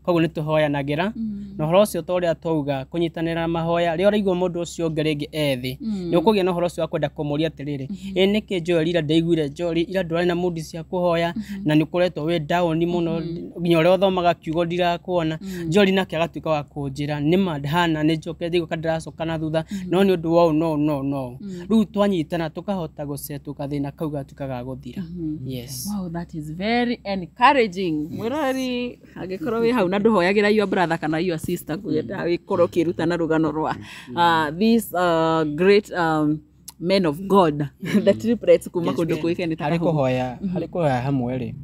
koguo nĩ tũhoyanagira na ũhoro ũcio ta ũrĩa twauga kũnyitanĩra na mahoya rĩo ũraigua mũndũ ũcio ũngĩ rĩngĩ ethi nĩ ũkũgĩa na ũhoro ũcio wa kwenda kũmũria atĩrĩrĩ nĩkĩ Joel ira ndaiguire Joel ira ndwarĩ na mood cia kũhoya na nĩ ũkoretwo wĩ down mũno nginya ũrĩa ũthomaga kiugo ndirakuona Joel nake agatuĩka wa kũnjĩra nĩma ndahana nĩ njoke thigũka ndĩracoka na thutha no nĩ ũndũ wao no rĩu twanyitana tũkahota gũsetũka thĩna kau gatuĩkaga gũthira yes wow that is very encouraging mwĩrori angĩkorwo wĩ hau na nduhoyagira your brother kana your sister kwenda wikorwo kiruta na rugano rwa these great men of God the triplets kuma kundu kuikeni hari kuhoya hamwe ri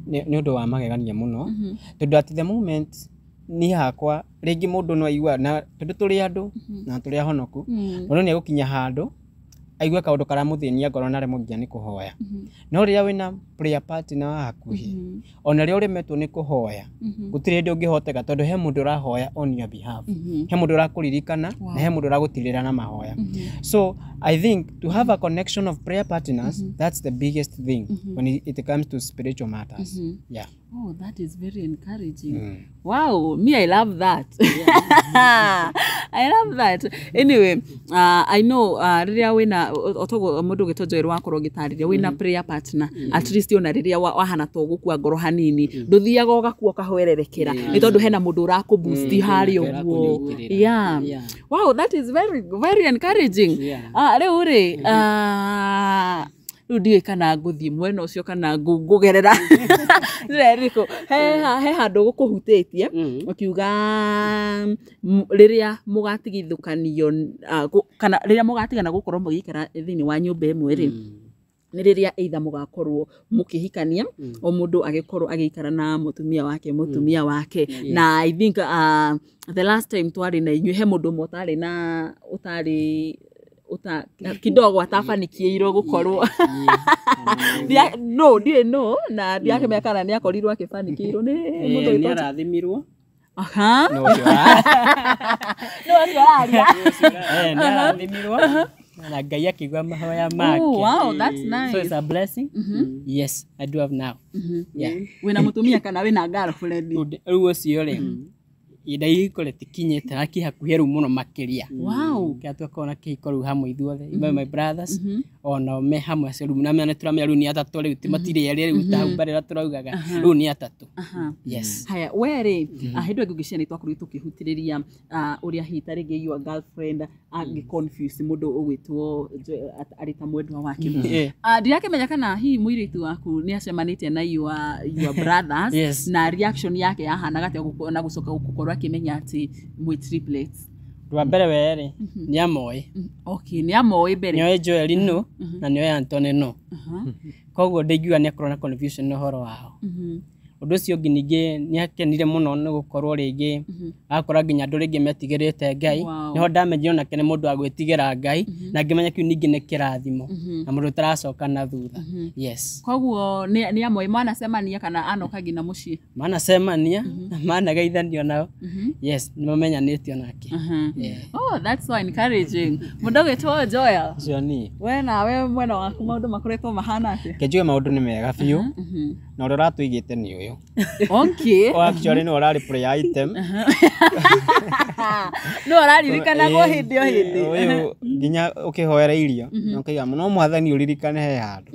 ni undu wa magegania muno tondu at the moment ni hakwa ringi mundu no aigua na tondu turi andu na turi ahonoku mundu ni agukinya handu aigua kaundu karamuthinia ngoro na remo nginya ni kuhoya no ria wina prayer partner hakuhi ona ria uremetwo ni kuhoya gutire ndi ungihoteka tondu he mundu rahoya on your behalf he mundu rakuririkana na he mundu ragutirira na mahoya so I think to have a connection of prayer partners that's the biggest thing when it comes to spiritual matters yeah oh that is very encouraging wow me I love that I love that anyway I know riria wina otogo mundu gitonjoerwa wakorwo gitariria wina prayer partner at least ona riria wahana to gukua ngoro hanini nduthiaga ugakua kahwererekera ni tondu hena mundu urakuboost hari uguo yeah wow that is very very encouraging riu ri ndiye kana nguthi mwena ucio kana ngugerera reriko he handu gukuhutĩtie ukiuga riria mugatigithukanio kana riria mugatigana gukorwo mugikara thini wa nyumba ĩmwe ri ni riria either mugakorwo mukihikania o mundu agikorwo agikara na mutumia wake na I think the last time twari na inyu he mundu motari na utari kidogo atafanikiirwo gukorwo no na ndiake mekana ni akorirwo akifanikiirwo ni mundu ni arathimirwo aha no ni arathimirwo na Ngai akigwa mahoya make wow that's nice so it's a blessing yes I do have now yeah wina mutumia kana wina girlfriend riu ucio ri ida ikore tikinyete na kihakuhia ru muno makiria wow kiatu akona kihikoru hamwe ithuothe my brothers ona me hamwe ceru na mena turamya ru ni atatu ri timatire yari ri utahubarira turaugaga ru ni atatu yes haya were ahindwe ngugicia ni twakuri tukihutiriria uria hita ringi your girlfriend agi confuse mundu ugwitwo arita mwendwa wake ndirakemenya kana hi muiritu waku ni acemanitie na your brothers na reaction yake yahana gate na gucoka gukorwo akimenya ati mwi triplets Rwa mbere we ni amoi. Okay, ni amoi mbere. Nioe Joel no na nioe Anthony no. Koguo ndĩngiuga nĩ akorwo na confusion na ũhoro wao. Ũndũ ũcio ũngĩ ningĩ nĩ akenire mũno nĩ gũkorwo rĩngĩ akora nginya andũ rĩngĩ metigĩrĩte Ngai. Nĩho ndamenyire onake nĩ mũndũ wa gwĩtigĩra Ngai na ngĩmenya kĩu ningĩ nĩ kĩrathimo na mũndũ ũtaracoka na thutha. Yes. Koguo nĩ amwe manacemania kana anoka nginya mũciĩ? Manacemania na manageithanio nao. Yes, nĩ mamenyanĩte onake. Oh, that's so encouraging. Mũndũ ũgĩtwo Joel. Cioni. We nawe mwena waku maũndũ makoretwo mahana atĩa? Kenjuge maũndũ nĩ mega biũ. Na ũrĩa ũratũigĩte nĩ ũyũ. Okay. Actually no ũrarĩ play item. No ũraririkanagwo hĩndĩ o hĩndĩ. Ũyũ nginya ũkĩhoera irio na ũkaiga no mwathani ũririkane he handũ.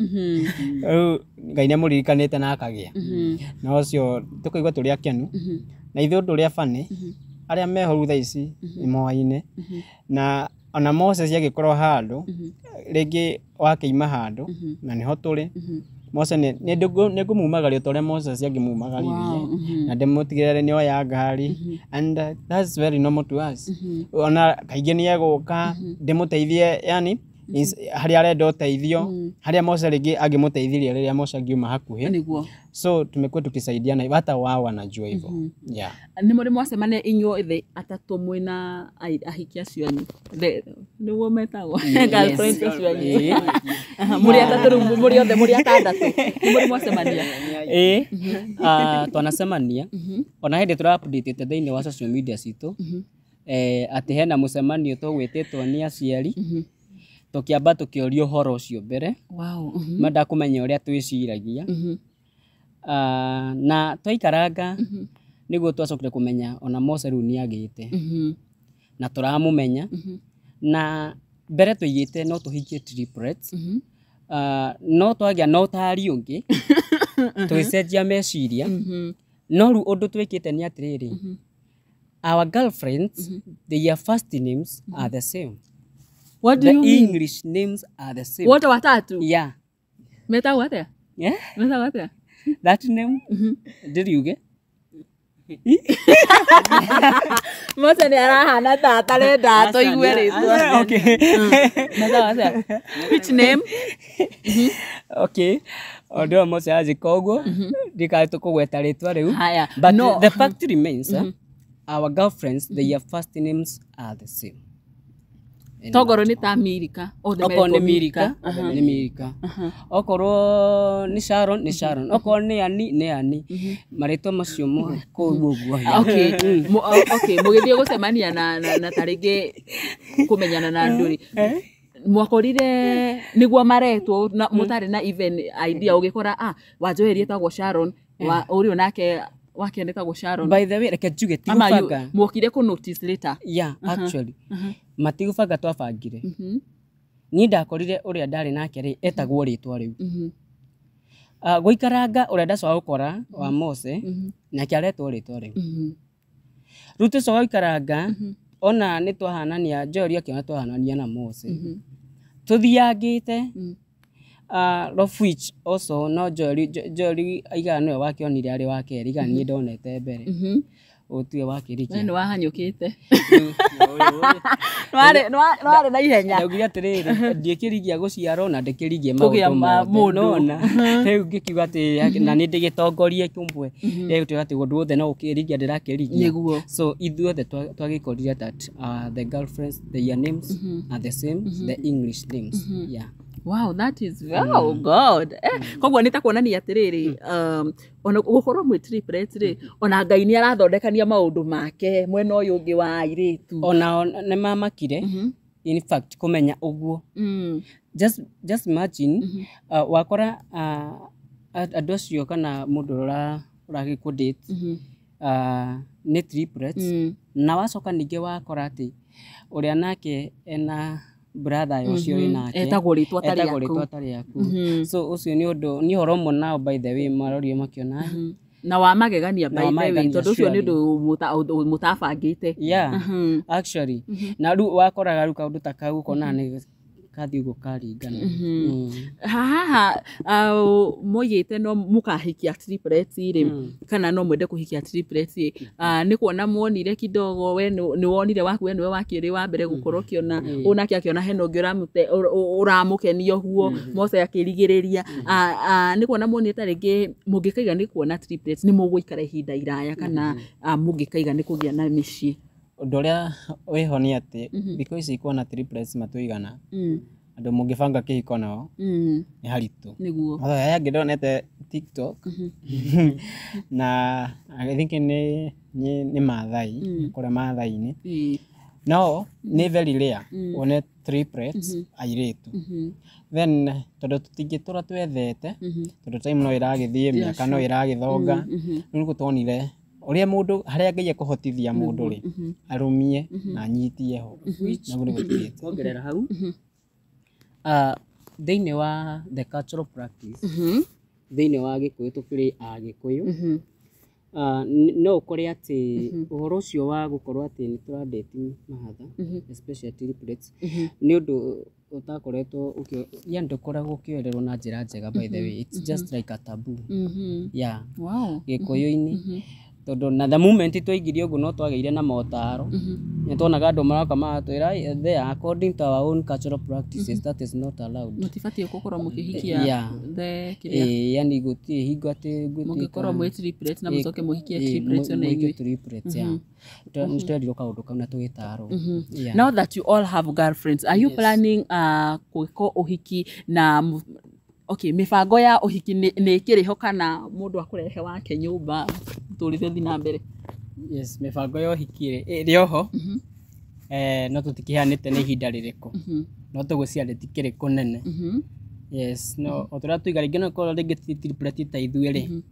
Rĩu Ngai nĩ mũririkanĩte na akagĩa. Na ũcio tũkaigua tũrĩ akenu. Na ithuĩ ũndũ ũrĩa bane arĩa meho thaa ici nĩ moaine. Na ona Moses agĩkorwo handũ rĩngĩ wakĩima handũ na nĩho tũrĩ. Mose nĩ ngũmumagaria ta ũrĩa Moses angĩmumagaririe na ndĩmũtigĩrĩre nĩ oya ngari and that's very normal to us. Ona kaingĩ nĩ egũka ndĩmũteithie yani harĩa arenda ũteithio harĩa Mose rĩngĩ angĩmũteithirie rĩrĩa Mose angiuma hakuhĩ. So tumekuwa tukisaidiana hata wao wanajua hivyo. Yeah. Nĩ mũrĩ mwacemania inyuothe atatũ mwĩna ahikia acio anyu. Nĩguo metagwo girlfriend acio anyu. Mũrĩ atatũ rĩu mũrĩ othe mũrĩ atandatũ. Nĩ mũrĩ mwacemania? Twanacemania. Ona hĩndĩ tũra-update thĩinĩ wa social media citũ. Atĩ hena mũcemanio tũgwĩtĩtwo nĩ aciari. Tũkĩamba tũkĩorio ũhoro ũcio mbere. Wow. Menda kũmenya ũrĩa twĩciragia. Na twaikaranga nĩguo twacokire kũmenya ona Mose rĩu nĩ agĩte. Na tũramũmenya. Na mbere tũigĩte no tũhikie triplets. No twagĩa no ũtari ũngĩ. Tũgĩcenjia meciria. No rĩu ũndũ twĩkĩte nĩ atĩrĩrĩ. Our girlfriends, their first names are the same. What do you mean? English names are the same. Wote watatu? Yeah. Metagwo atĩa? Yeah. Metagwo atĩa? That name? Did you get? Mose nĩ arahana ta atarenda tũigue rĩtwa. Okay. Metagwo atĩa? Which name? Okay. Ũndũ Mose anjĩka ũguo. Ndikae tũkũgweta rĩtwa rĩu. Haya. But the fact remains, our girlfriends, their first names are the same. Togoro ni ta Mirika. Okorwo nĩ Mirika, nĩ Mirika. Okorwo nĩ Sharon, nĩ Sharon. Okorwo nĩ Ani, nĩ Ani. Marĩtwa macio kũu ũguo. Okay. Okay, mũgĩthiĩ gũcemania na ta rĩngĩ kũmenyana na andũ rĩ. Mwakorire nĩguo maretwo mũtarĩ na even idea ũgĩkora Wanjoeri etagwo Sharon, ũrĩa nake wake etagwo Sharon. By the way, reke njuge tigũbanga. Mwokire kũ notice later. Yeah, actually. Matigũbanga twabangire. Niĩ ndakorire ũrĩa ndarĩ nake rĩ etagwo rĩtwa rĩu. Gũikaranga ũrĩa ndacoka gũkora wa Mose nake aretwo rĩtwa rĩu. Rĩu tũcoka gũikaranga ona nĩ twahanania Joel akĩona twahanania na Mose. Tuthiangĩte of which also no Joel aigaga nĩwe wakĩonire arĩ wa kerĩ ga niĩ ndonete mbere. Ũtue wakĩrikia. Nĩ wahanyũkĩte. Nwarĩ na ihenya. Ndaugire atĩrĩrĩ ndiĩkĩrigia gũciarwo na ndĩkĩrigie maũndũ nona. Rĩu ngĩkiuga atĩ na nĩ ndĩgĩtongorie kũmwe. Rĩu atĩ ũndũ wothe no ũkĩrigia ndĩrakĩrigia. So ithuothe twagĩkorire that the girlfriends, their names are the same, the English names. Yeah. Wow, that is wow, God. Koguo nĩ ta kuonania atĩrĩrĩ, ona gũkorwo mwĩ triplets rĩ, ona Ngai nĩ arathondekania maũndũ make mwena ũyũ ũngĩ wa airĩtu. Ona nĩ mamakire. In fact kũmenya ũguo. Just imagine wakora andũ acio kana mũndũ ũragĩkũ-date nĩ triplets na wacoka ningĩ wakora atĩ ũrĩa nake ena brother ũcio wĩnake etagwo rĩtwa atarĩ yaku. So ũcio nĩ ũndũ nĩ ũhoro ũmwe nao by the way marorio makĩona na wa magegania by the way tondũ ũcio nĩ ũndũ mũtabangĩte. Yeah, actually na rĩu wakoraga rĩu kaũndũ ta kau ũkona nĩ kathi ugo karingana haha moyete no mukahikia triplets ri kana no mwende kuhikia triplets ni kuona muonire kidogo we ni wonire waku we ni wakiri wa mbere gukorwo kiona unake akiona heno ngiramute uramukenio huo Mose akirigiriria ni kuona muonire ringi mungikaiga ni kuona triplets ni muguikara ihinda iraya kana mungikaiga ni kugia na micii undu uria wiho ni ati thikũ ici kuona triplets matuigana andu mungibanga kihiko nao ni haritu niguo aya angi ndonete TikTok na I think ni Maathai kuria Maathai-ini no ni very rare one triplets airitu then tondu tutingitura twethete tondu time no iragithie miaka no iragithonga riu gutonire uria mundu haria Ngai akuhotithia mundu ri arumie na anyitie ho na guo guthiete kuongerera hau thiini wa the cultural practice thiini wa Gikuyu tukiri Agikuyu no ukore ati uhoro ucio wa gukorwo ati ni turadate mahatha especially triplets ni undu utakoretwo yani ndukoragwo ukioererwo na njira njega by the way it's just like a taboo yeah wow Gikuyu-ini tondu na the moment twaingirie uguo no twageire na motaro ni tuonaga andu maraka matwira there according to our own cultural practices that is not allowed mutibatie gukorwo mukihikia the kiria yani gutie hingo ati mugikorwo mwe triplets na mucoke muhikie triplets ona ingĩ triplets ni twendirwo kaundu kau na tugitaro now that you all have girlfriends are you planning gwiko uhiki na okay mibango ya uhiki ni kiriho kana mundu akurehe wake nyumba turithe thina mbere yes mibango ya uhiki iri oho no tutikihanite ni ihinda ririko no tuguciare tikiri kunene yes no otura tuiga ringi no korwo ringi triplet ta ithuĩ ri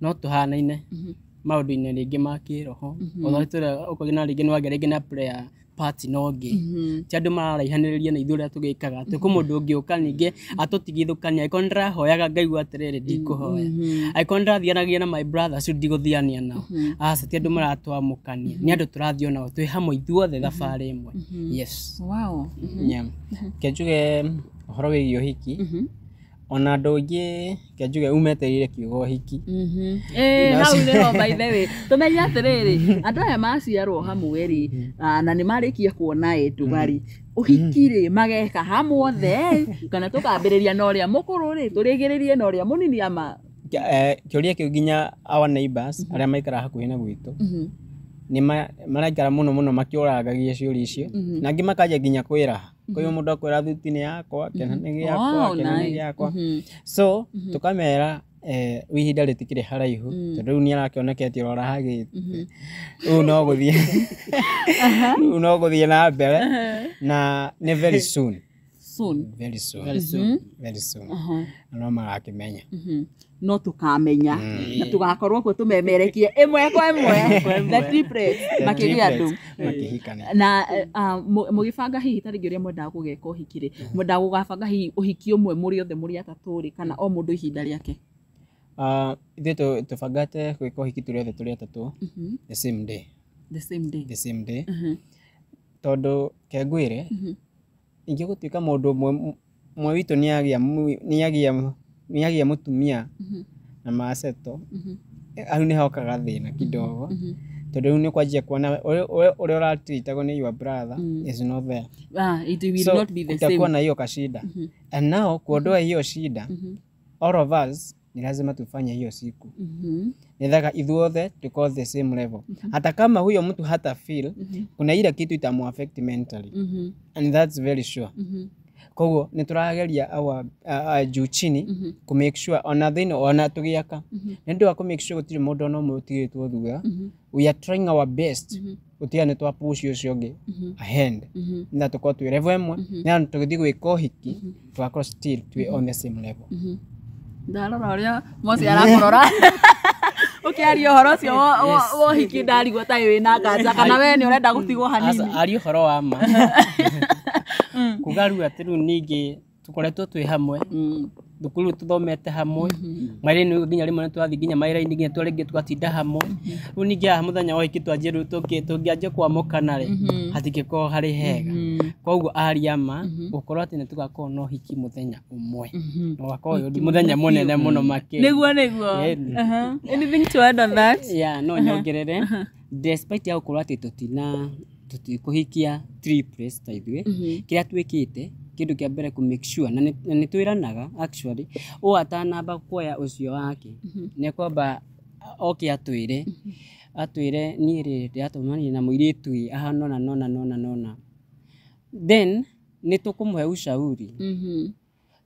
no tuhanaine maundu-inĩ ringi ma kiroho othora ukagina ringi no agere ringi na prayer party nongi ti andu maraihaniriria na ithuĩ uria tugikaga tuku mundu ungiuka ningi atutigithukania iko ndirahoyaga ngaigua atiriri ndikuhoya iko ndirathianagia na my brothers ndiguthiania nao aca ti andu maratwamukania ni andu turathio nao twi hamwe ithuothe thabari imwe yes wow kenjuge uhoro wigi uhiki ona andu aingi kenjuge umetereire kiugo hiki hau niho by the way tumenya atiriri andu aya maciarwo hamwe ri na ni marikia kuona etugari uhiki ri mageka hamwe othe kana tukambiriria na uria mukuru ri turigiririe na uria munini ama kiuria kiu nginya our neighbors aria maikara hakuhi na gwitu ni maraikara muno makioragagia ciuri icio na ngi makaja nginya kwiraha koyo mundu akwira thuti-ini yakwa kenani giakwa so tukamera ihinda ritikire haraihu tondu riu ni arakionekete rora hagite u no guthie na mbere na ni very soon no magakimenya no tukamenya na tugakorwo kwo tumemerekie imwe kwa imwe the triplets makigia andu makihikana na mugibanga hihi taringi uria mwendaga gugeka uhikire mwendaga gugabanga hihi uhiki umwe muri othe muri atatu ri kana o mundu ihinda riake ithe tubangate gwika uhiki turi othe turi atatu the same day tondu kengwire ingi gutuika mundu mwe witu ni agia mutumia na maseto au ni hokaga thina kidogo tondu ni kwanjia kuona uria uratreatagwo ni your brother is not there it will not be the same utakuwa na hiyo kashida and now kuondoa hiyo shida all of us ni lazima tufanye hiyo siku nithaga ithuothe tuko the same level hata kama huyo mtu hata feel kuna ile kitu itamu affect mentally and that's very sure koguo ni turageria our juu chini ku make sure ona thina ona tugiaka ndio wa ku make sure gutiri mundu no mutigitwo thutha we are trying our best utiane twa push ucio ngi ahead na tuko twi level imwe na tugithi gwika uhiki twako still twi on the same level ndarora uria Mose arakorora ukiaria uhoro ucio wo hiki ndarigwo tai wina nganja kana we ni urenda gutigwo hanini ari uhoro wa ma kugaru ati riu ningi tukoretwo twi hamwe thukuru tuthomete hamwe maire-inĩ nginya rĩmwe nĩ twathi nginya maire-inĩ nginya twarĩngĩ tũgatinda hamwe rĩu ningĩ haha mũthenya wa ũhiki twanjie rĩu tũngĩanjia kwamũkana rĩ hatingĩkorwo harĩ hega koguo aria ma gũkorwo atĩ nĩ tũgakorwo na ũhiki mũthenya ũmwe na ũgakorwo mũthenya mũnene mũno makĩria nĩguo anything to add on that no nyongerere despite ya gũkorwo atĩ tũtikũhikia triplets ta ithuĩ kĩrĩa twĩkĩte kĩndũ kĩa mbere ku make sure na nĩ twĩranaga actually atanamba kuoya ũcio wake nĩ kwamba oke atwĩre niĩ rĩ ndĩratũmania na mũirĩtu nona then nĩ tũkũmũhe ushauri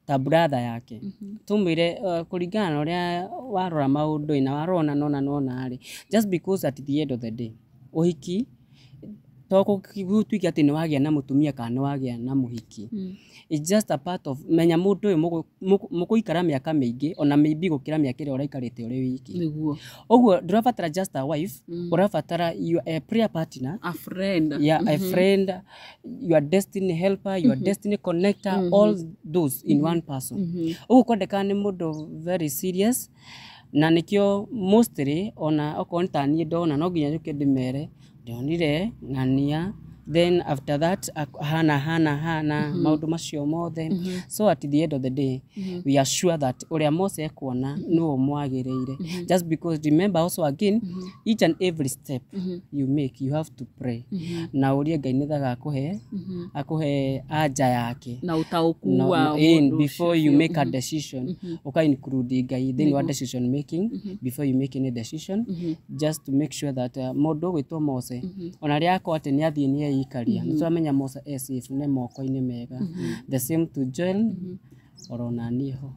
ta brother yake tumwĩre kũringana na ũrĩa warora maũndũ na warona nona rĩ just because at the end of the day ũhiki toko gũtuĩka atĩ nĩ wagĩa na mũtumia kana wagĩa na mũhiki it's just a part of menya mũndũ ũyũ mũkũikara mĩaka mĩingĩ ona maybe gũkĩra mĩaka ĩrĩa ũraikarĩte ũrĩ wiki nĩguo ũguo ndũrabatara just a wife ũrabatara a prayer partner a friend a friend your destiny helper your destiny connector all those in one person ũguo kwendekana nĩ mũndũ very serious na nĩkĩo mostly ona okorwo ta niĩ ndona no nginya njũke ndĩmere ndonire ng'ania then after that hana maũndũ macio mothe so at the end of the day we are sure that ũrĩa Mose ekuona no mwagĩrĩire just because remember also again each and every step you make you have to pray na ũrie Ngai nĩthaga akũhe anja yake na ũtaũku wa before you make a decision uka include Ngai then your decision making before you make any decision just to make sure that mũndũ gwĩtwo Mose ona rĩa akwa atĩ nĩ athiĩ nĩ ikaria nĩ twamenya Mose safe nĩ moko-inĩ mega the same to Joel orona niho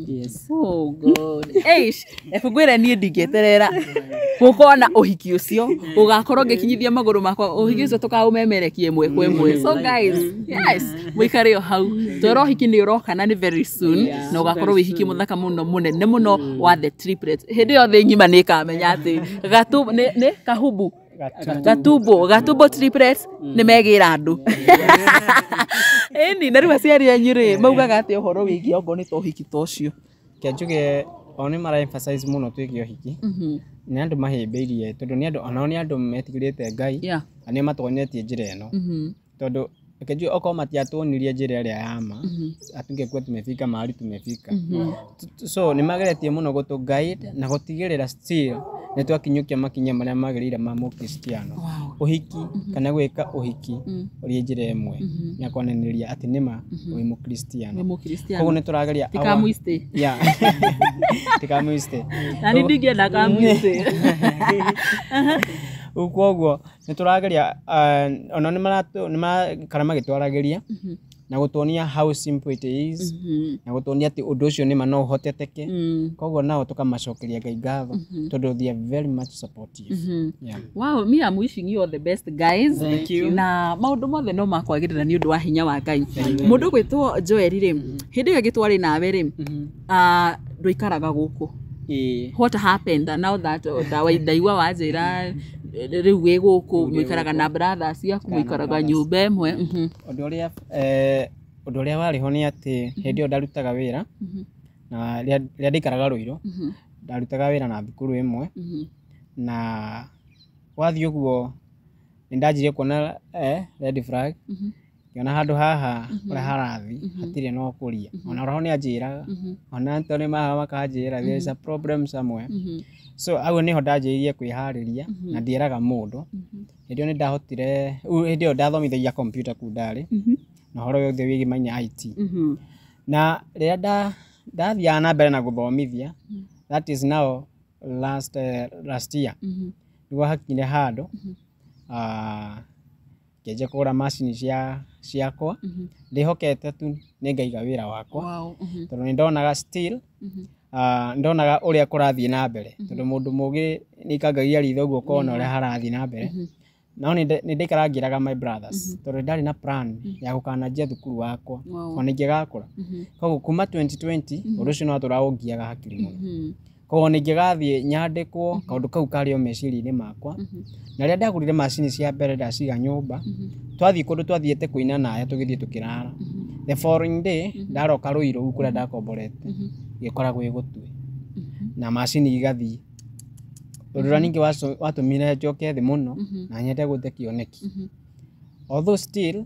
yes oh god ngwĩre niĩ ndingĩeterera gũkona ũhiki ũcio ũgakorwo ngĩkinyithia magũrũ makwa ũhiki ũcio tũkaũmemerekie ĩmwe kwa ĩmwe so guys yes mũikare o hau twĩra ũhiki nĩ ũroka na nĩ very soon na ũgakorwo wĩhiki mũthaka mũno mũnene mũno wa the triplets hĩndĩ ĩyo thĩ ng'ima nĩ ĩkamenya atĩ nĩ kahubu Gatumbo triplets nĩ megĩra andũ ĩni na rĩu aciari anyu rĩ maugaga atĩ ũhoro wĩgiĩ ongo nĩ ta ũhiki ta ũcio kĩanjuge o nĩ mara emphasize mũno twĩgie ũhiki nĩ andũ mahĩmbĩirie tondũ nĩ andũ onao nĩ andũ metigĩrĩte Ngai na nĩ matonyetie njĩra ĩno tondũ kĩanjuge okorwo matiatwonirie njĩra ĩrĩa ya ma atungekuwa tumefika mahali tumefika so nĩ mageretie mũno gũtũ guide na gũtigĩrĩra still nĩ twakinyũkia makinya marĩa magĩrĩire ma mũkristiano ũhiki kana gwĩka ũhiki ũrĩ njĩra ĩmwe ya kuonanĩria atĩ nĩma wĩ mũkristiano koguo nĩ tũrageria tikamwiste tikamwiste na nĩ ndingĩenda kamwiste koguo nĩ tũrageria ona nĩ marakara magĩtwaragĩria na gũtuonia how simple it is na gũtuonia atĩ ũndũ ũcio nĩma no ũhoteteke koguo nao tũkamacokeria Ngai ngatho tondũ they are very much supportive wow me I'm wishing you all the best guys thank you na maũndũ mothe no makwagĩrĩra nĩ ũndũ wa hinya wa Ngai mũndũ gwĩtwo Joel rĩ hĩndĩ ĩyo gĩtwarĩ nawe rĩ ndũikaraga gũkũ what happened now that ndaigua wanjĩra rĩu wĩ gũkũ mũikaraga na brothers yaku mũikaraga nyũmba ĩmwe ũndũ ũrĩa warĩ ho nĩ atĩ hĩndĩ ĩyo ndarutaga wĩra na rĩrĩa ndaikaraga Rũirũ ndarutaga wĩra na thukuru ĩmwe na wathiĩ ũguo nĩ ndanjirie kuona red flag ngĩona handũ haha ũrĩa harathi hatirĩ na ũkũria ona roho nĩ anjĩraga ona Anthony maha makanjĩra there is a problem somewhere so hau niho ndanjĩrĩirie kwĩharĩria na ndieraga mũndũ hĩndĩ ĩyo nĩ ndahotire hĩndĩ ĩyo ndathomithagia computer kuu ndarĩ na ũhoro wothe wĩgiĩ manya IT na rĩrĩa ndathiaga na mbere na gũthomithia that is now last year nĩguo hakinyire handũ kĩanjia kũgũra macini ciakwa ndĩhokete tu nĩ ngaiga wĩra wakwa tondũ nĩ ndonaga still ndonaga ũrĩa kũrathiĩ na mbere tondũ mũndũ mũgĩ nĩ ikangagia ritho ũguo kona ũrĩa harathiĩ na mbere no nĩ ndaikara ngĩraga my brothers tondũ ndarĩ na plan ya gũkananjia thukuru wakwa ona ingĩgakũra koguo kuma 2020 ũndũ ũcio no tũraũngiaga hakiri mũno koguo nĩ ingĩgathiĩ nyandĩkwo kaũndũ kau karĩ o meciria-inĩ makwa na rĩrĩa ndagũrire macini cia mbere ndaciga nyũmba twathiĩ kũndũ twathiĩte kũina nayo tũgĩthiĩ tũkĩrara The following day ndaroka Ruiru kuria ndakomborete gikoragwo igutue na macini igathii urura ningi watumire njoke thi muno na nyende gute kioneki although still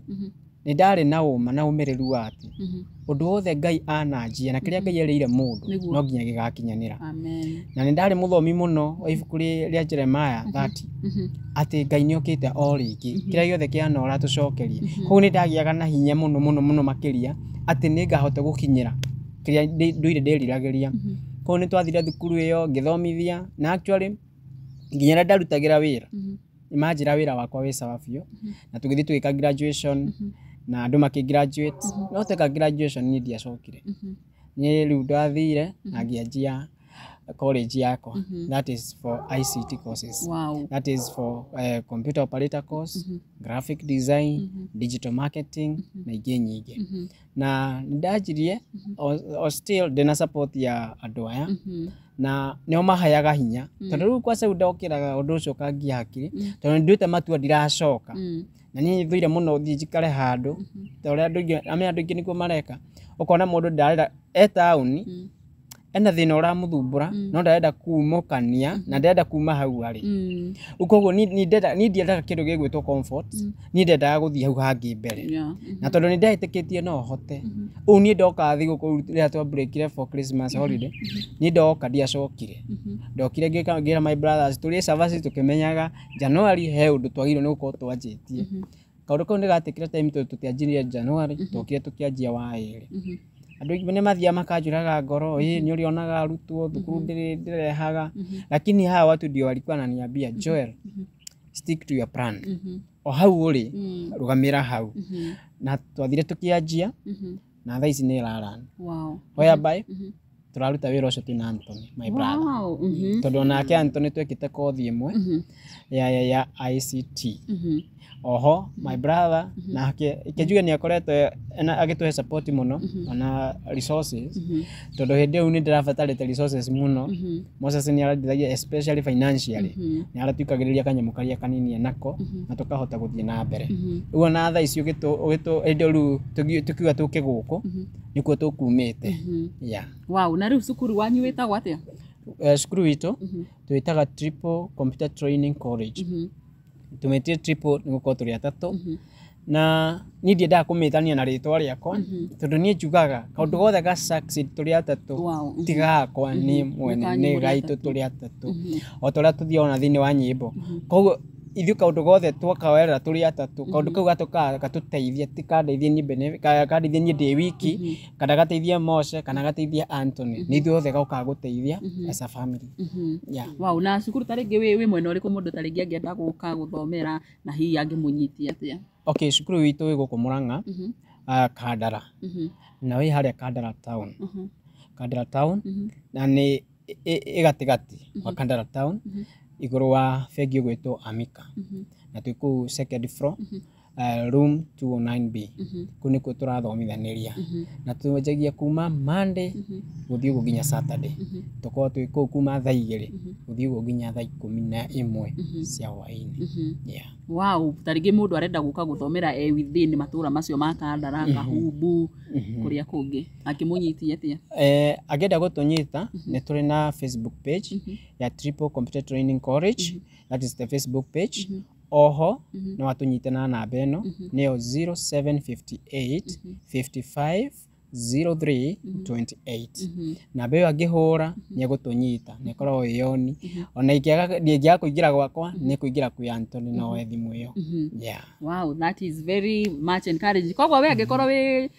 ni ndari na uma na umiriru ati undu wothe Ngai ananjia na kiria Ngai erire mundu no nginya gigakinyanira Amen. na ni ndari muthomi muno wa ibuku ria Jeremiah 30 ati Ngai ni okite o ringi kiria giothe kianora tucokerie koguo ni ndagiaga na hinya muno makiria ati ni ngahota gukinyira kiria nduire ndiriragiria koguo ni twathire thukuru iyo ngithomithia na actually nginya ndarutagira wira imagine wira wakwa wi sawa biu na tugithi twika graduation na andu makigraduate no teka graduation ni ndiacokire ni riu ndathire na ngianjia college yakwa that is for ICT courses. Wow. That is for computer operator course, graphic design, digital marketing na ingĩ nyingĩ na ndajirie o still ndina support ya andu aya na nio mahayaga hinya tondu riu kwa sau ndokiraga undu ucio kangia hakiri tondu nduite matua ndiracoka na ni thire muno thii njikare handu toria andu ingi nikuo mareka ukona mundu ndarera town ena thina uramuthumbura no ndarenda kumukania na ndarenda kuma hau ari ukoguo ni ndiendaga kindu gigwitwo comfort ni ndendaga guthii hau hangi mbere na tondu ni ndahitikitie no hote u ni ndoka thi gukurutia twa breakire for Christmas holiday ni ndoka ndiacokire ndokire ngira my brothers tuli service tukimenyaga January he undu twagirwo ni gukorwo twanjitie kaundu kau ndigatikire time tutianjirie January tokire tukianjia wa eri andu ingi ni mathia makanjuraga ngoro ni urionaga arutwo thukuru ndirehaga lakini hawa watu ndio walikuwa ananiambia Joel stick to your plan o hau uri rugamira hau na twathire tukianjia na thaa ici ni raran whereby turaruta wira ucio twina Anthony my brother tondu nake Anthony twekite kothi imwe ya ICT oho my brother nake ikijuga ni akoretwo agituhe support muno na resources tondu hindi u ni ndirabatarite resources muno Moses ni aradithagia especially financially ni aratuikagiriria kanyamu karia kanini nako na tukahota guthie na mbere ugo na thaa icio gitu endo ru tukiuga tuke guku nikuo tukumite wow na riu cukuru wanyu witagwo atia cukuru witu twitaga Triple Computer Training College tumetie triple nigukorwo turi atatu na ni ndiendaga kumitania na ritwa riakwa tondu ni njugaga kaundu gothe ga succeed turi atatu tigakwa ni mwene ni gaitu turi atatu o toria tuthiona thini wa nyimbo koguo ithu kaundu gothe twakawera turi atatu kaundu kau gatuteithia tikandeithie ni kandeithie ni ndi wiki kana gateithie Mose kana gateithie Anthony ni ithu othe gauka guteithia as a family wow na cukuru taringi wi mwena uriku mundu taringi angienda guka guthomera na hihi angimunyitia atia okay cukuru witu wi guku Murang'a Kandara na wi haria Kandara town Kandara town na ni igatigati wa Kandara town iguru wa fegi gwetwo Amika na twiku second floor room 209B kuni ko turathomithaniria na tuwajagia kuma Monday guthii guginya Saturday tukoo twiku kuma thaa 2 guthii guginya thaa 11 cia hwaini wow taringi mundu arenda guka guthomera within matura macio ma Kandara Kahumbu kuria kungi akimunyitie atia agenda gutunyita ni turi na Facebook page ya Triple Computer Training College that is the Facebook page oho no watunyite na namba eno niyo 0758 55 0328 na beyo agihura ni gutunyita ni korwo yoni ona ikiaga kuingira gwakwa ni kuingira ku Anthony no ethimu iyo wow that is very much encouraging kogwa we agikorwo we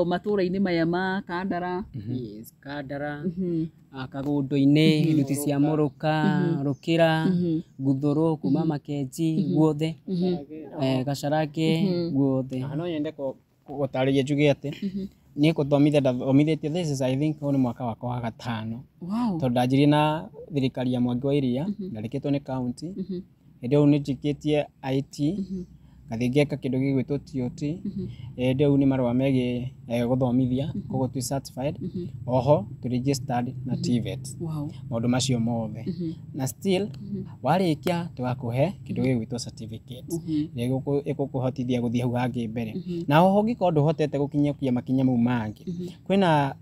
matura-ini maya ma Kandara yes Kandara akagundu-ini ruti cia muruka rukira guthuru kuma Makenji guothe Gacarage guothe no nyende gutariria njuge ati ni kuthomithitie this is I think ni mwaka wakwa wa gatano tondu ndanjirie na thirikari ya Mwangi wa Iria ndarikitwo ni county ndio ni njikitie IT ngathi ngeka kindu gigwitwo TOT ndio ni marwa megi guthomithia koguo twi certified oho tu registered na TVET maundu macio mothe na still warikia tugakuhe kindu gigwitwo certificate niguo igukuhotithia guthia hau hangi mbere na oho ngikorwo hotete gukinyia makinya mau mangi kwina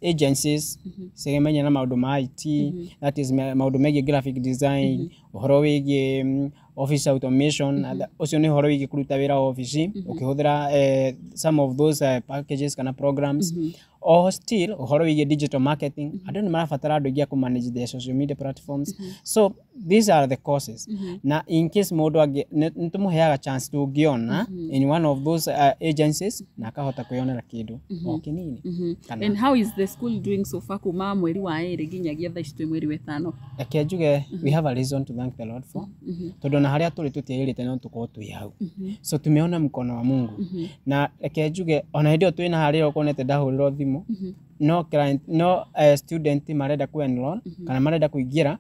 agencies segemenya na maundu ma IT that is maundu megi graphic design uhoro wigi office automation ucio ni uhoro wigi kuruta wira office ukihuthira some of those packages kana programs or still uhoro wigi digital marketing andu ni marabatara andu ingi ku manage their social media platforms so these are the courses na in case mundu angi nitumuheaga chance tungiona in one of those agencies na kahota kuyonera kindu kinini and how is the school doing so far kuma mweri wa 2 nginyagia thaa ici mweri wa 5 akejuge we have a reason to thank the Lord for tondu na haria tuli tutiirite no tuko twi hau so tumeona mkono wa Mungu na akejuge ona ndio twina haria ukonete ndahuriro thimu no client no student marenda ku enroll kana marenda kuingira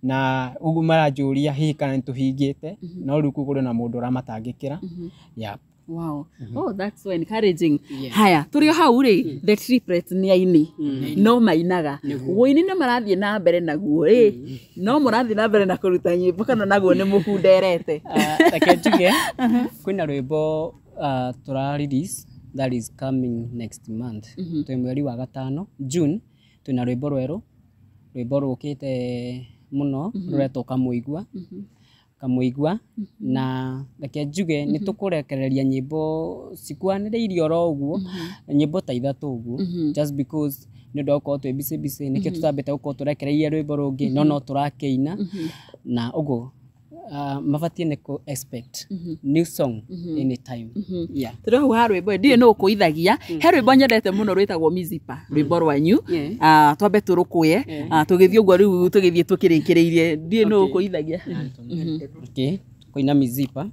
na ugu marajuria hihi kana tuhingite no riu kuguru na mundu ramatangikira yeah. Wow. Oh, that's so encouraging. Haya, turio hau ri the triplet ni aini. No mainaga. Woini ni marathie na mbere naguo no murathie na mbere na kuruta nyimbo kana naguo ni mukunderete. Akejuge kwina rwimbo tura release that is coming next month. Twi mweri wa 5 June twina rwimbo rweru. Rwimbo rukite muno rweto kamuigwa na akejuge ni tukurekereria nyimbo cikwaniriirio ro uguo nyimbo ta 3 uguo just because ni ndoko twi busy niki tutambete uko turekereria rwimbo rungi no turakeina na uguo mabatie ni ku expect new song anytime yeah turo ha rwimbo ndie no kuithagia he rwimbo nyendete muno rwitagwo Mizipa rwimbo rwanyu twambe turukuye tugithie uguo riu tugithie tukirikireirie ndie no kuithagia okay koina Mizipa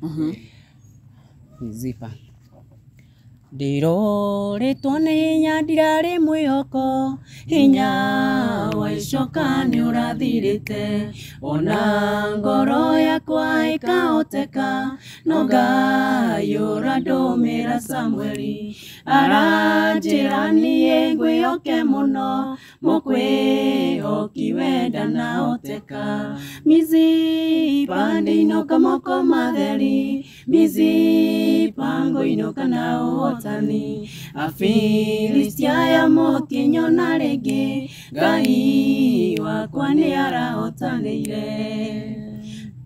Ndirore ni nyandirari mwihoko hinya wa icoka ni urathirite ona ngoro yakwa ikahoteka no ngayura ndumira Samueli aranjira nie ngwihoke muno mukwihoki wenda na hoteka Mizipa ndiinoka moko matheri Mizipa ngoinoka na otani Afilistia ya motie nyona rege Ngai wakwa ni arahotanire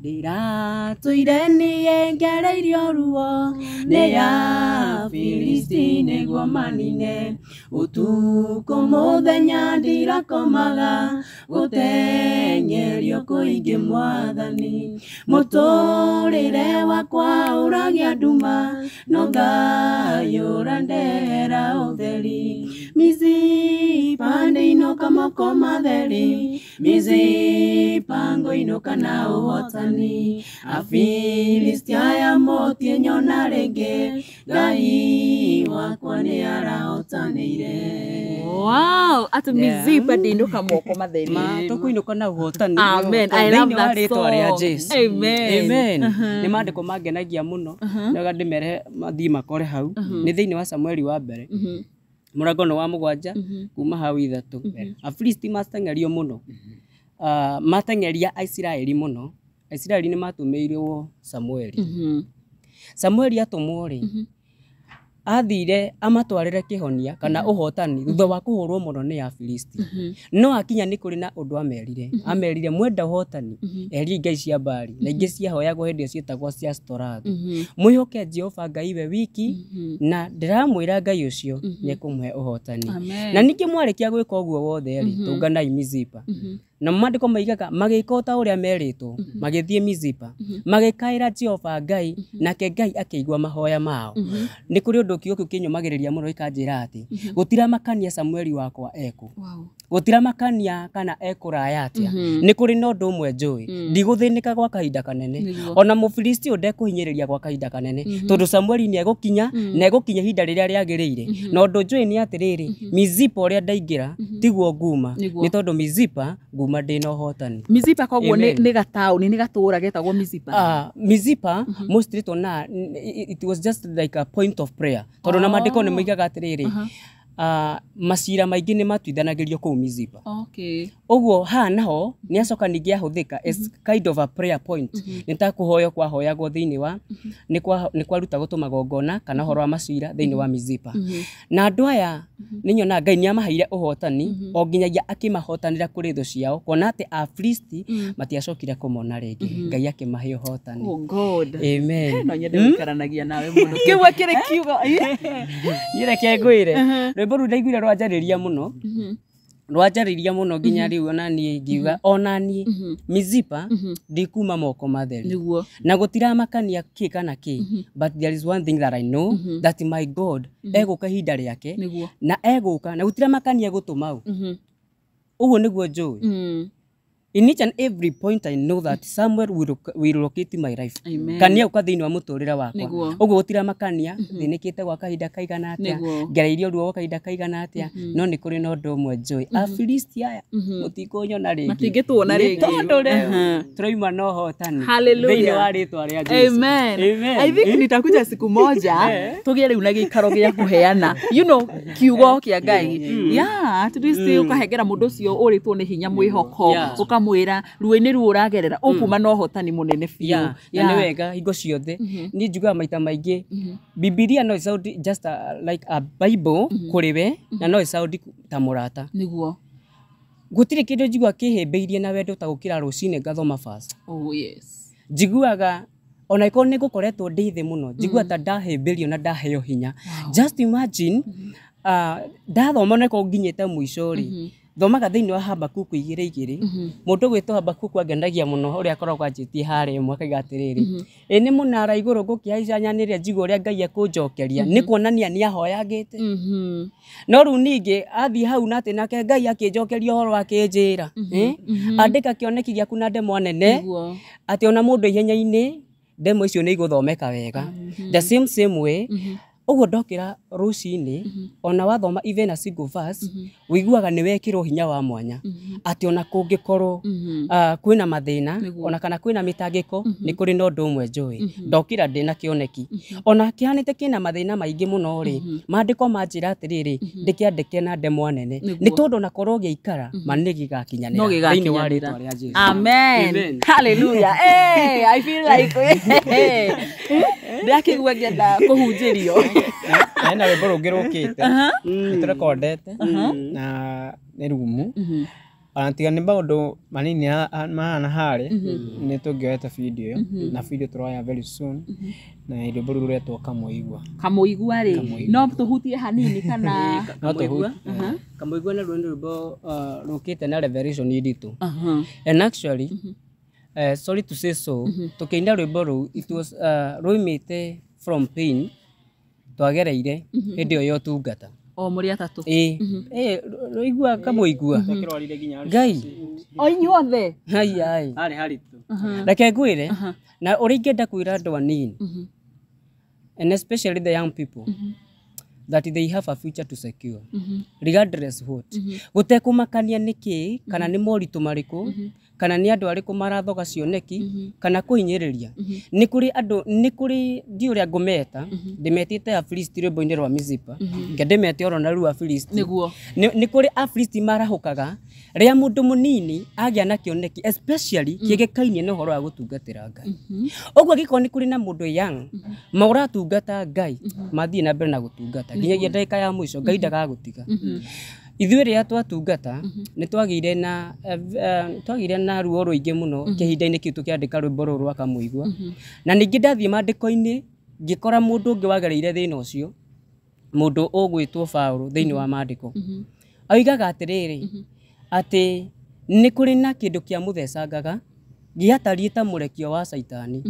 Dira tuire niye ngereirio ruo ne ya Filisti negwo manine utuko muthenya ndira komaga gutenyerio kuingi mwathani muturire wakwa uragia nduma no ngayura ndera utheri Mizipa ndiinoka moko matheri Mizipa ngoinoka na uhotani Afilistia ya motie nyona rege Ngai wakwa ni arahotanire. Wow, atu Mizipa ndiinoka moko matheri tukuinuka na uhotani. Amen. I love that song. Amen. Ni mandiko mangenagia muno na ndimere mathii makore hau ni thiini wa Samueli wa mbere murango no wa 7 kuma hau 3 Afilisti mastengerio muno matengeria Aisiraeli muno Aisiraeli ni matumiirwo Samueli atumwo ri athire amatwarire kihonia kana uhotani thutha wa kuhurwo muno ni Afilisti no akinya ni kuri na undu amerire mwenda uhotani eri ngai cia mbari na ingi cia hoyagwo hindi cietagwo cia Storath mwihoke Jehova Ngai we wiki na ndiramwira Ngai ucio ni kumhe uhotani na ningi mwarikia gwika uguo wothe ri tunganai Mizipa na mandiko maigaga magikota uria meritwo magithie Mizipa magikaira Jehova Ngai nake Ngai akeigwa mahoya mao ni kuri undu kiuku kinyumagiriria muno ikanjira ati gutira makania Samueli wakwa eku gutira makania kana ekuraya atia ni kuri no ndu umwe njui ndiguthinika gwa kahinda kanene ona Mufilisti unde kuhinyiriria gwa kahinda kanene tondu Samueli ni egukinya na egukinya hinda riria riagirire no ndu njui ni atiriri Mizipa uria ndaingira tiguo nguma ni tondu Mizipa kuma ndina uhotani. Mizipa koguo ni gatauni ni gatura getagwo Mizipa. Mizipa mostly tona it was just like a point of prayer. Tondu na mandiko ni moigaga atiriri macira maingi ni matuithanagirio kuu Mizipa. Okay. Oguo ha naho ni acoka ningi ahuthika as kind of a prayer point. Nitakuhoyo kwa hoyagwo thiini wa ni kwaruta gutuma gongona kana horo wa macira thiini wa Mizipa. Na andu aya ni nyona Ngai ni amaheire uhotani o nginyagia akimahotanira kuri thu ciao kona ati Afilisti matiacokire kumona ringi. Ngai akimahe uhotani. Oh God. Amen. No nyende gukaranagia nawe muno. Kiugo kire kiugo. Nireke ngwire. Rwimbo ru ndaiguire rwanjariria muno. Rwanjariria muno nginya riu ona ni ngiuga ona ni Mizipa ndikuma moko matheri. Niguo. Na gutira makania ki kana ki. But there is one thing that I know that my God eguka hinda riake na eguka na gutira makania gutuma u. Uguo niguo njui. In each and every point I know that somewhere will locate my life. Kania uka thiini wa muturira wakwa. Uguo gutira makania thinikite gwa kahinda kaigana atia. Ngereirio ruo kahinda kaigana atia. No ni kuri no ndu mwe njui. Afilisti aya mutikunyona ringi. Matingituona ringi. Tondu riu turaima no hotani. Hallelujah. Thiini wa ritwa ria Jesu. Amen. I think nitakuja siku moja tugie riu na gikaro gia kuheana. You know kiugo kia Ngai. Yeah, at least ukahengera mundu ucio uritwo ni hinya mwihoko. Ukamwira ruini ru uragerera ukuma no hotani munene fiu. Ya ni wega hingo ciothe ni njuga maita maingi Biblia no sound just like a Bible kuriwe na no sound ta murata. Niguo. Gutire kindu njigua kihembeirie na wendo ta gukira rucine ngathoma fast. Oh yes. Njiguaga ona iko ni gukoretwo ndithi muno njigua ta ndahemberio na ndaheo hinya. Just imagine ndathoma na ko nginyete muico ri thomaga thiini wa Habakuku 2:2 mundu gwitwo Habakuku agendagia muno uria akoragwo anjitie hare mwaka igatiriri ni munara iguru gukiaica nyaniria njigo uria Ngai akunjokeria ni kuonania ni ahoyagite no ru ningi athi hau nate nake Ngai akinjokeria horo akinjira andika kioneki giaku na ndemo nene ati ona mundu ihenya-ini ndemo icio ni iguthomeka wega the same way. Uguo ndokira rucini ona wathoma even a single verse wiguaga ni wekirwo hinya wa mwanya ati ona kungikorwo kwina mathina ona kana kwina mitangiko ni kuri no ndu mwe njui ndokira ndina kioneki ona kihanite kina mathina maingi muno ri mandiko manjira atiriri ndikiandike na ndemo nene ni tondu na korwo giikara mani gigakinyanira thiini wa ritwa ria Jesu. Amen. Hallelujah. Hey, I feel like ndakigwa ngenda kuhunjirio na rwimbo rungi rukite niturekondete na ni rumu tiga ni maundu manini mahana hari ni tungioeta video na video turoya very soon na rwimbo ruru retwo Kamuigua ri no tuhutie hanini kana no tuhua Kamuigua na rwimbo rukite na revelation iditu and actually sorry to say so tukiinda rwimbo ru it was ruimite from pain twagereire hindi yo tungata o muri atatu roigua Kamuigua Ngai o inyuothe hai haritu reke ngwire na uri ingenda kwira andu anini and especially the young people that they have a future to secure regardless what gutekumakania niki kana ni moritu mariku kana ni andu ariku marathoga cioneki kana kuhinyiriria ni kuri andu ni kuri ndi uria ngumeta ndimetite Afilisti rwimbo-ini rwa Mizipa ngedemete oro na ru Afilisti niguo ni kuri Afilisti marahukaga ria mundu munini agia na kioneki especially kigekainie no horo wa gutungatira Ngai ogwo giko ni kuri na mundu young maura tungata Ngai mathie na mbere na gutungata nginyagia ndagika ya mwisho Ngai ndagagutiga ithuĩ rĩrĩa twatungata nĩ twagire na ruo rũingĩ mũno kĩhinda-inĩ kĩu tũkĩandĩka rwĩmbo rũrũ rwa Kamuigua na ningĩ ndathiĩ mandĩko-inĩ ngĩkora mũndũ ũngĩ wagereire thĩna ũcio mũndũ ũgwĩtwo Paũlũ thĩinĩ wa mandĩko oigaga atĩrĩrĩ atĩ nĩ kũrĩ na kĩndũ kĩa mũthecangaga gĩatariĩ ta mũrekio wa Saitani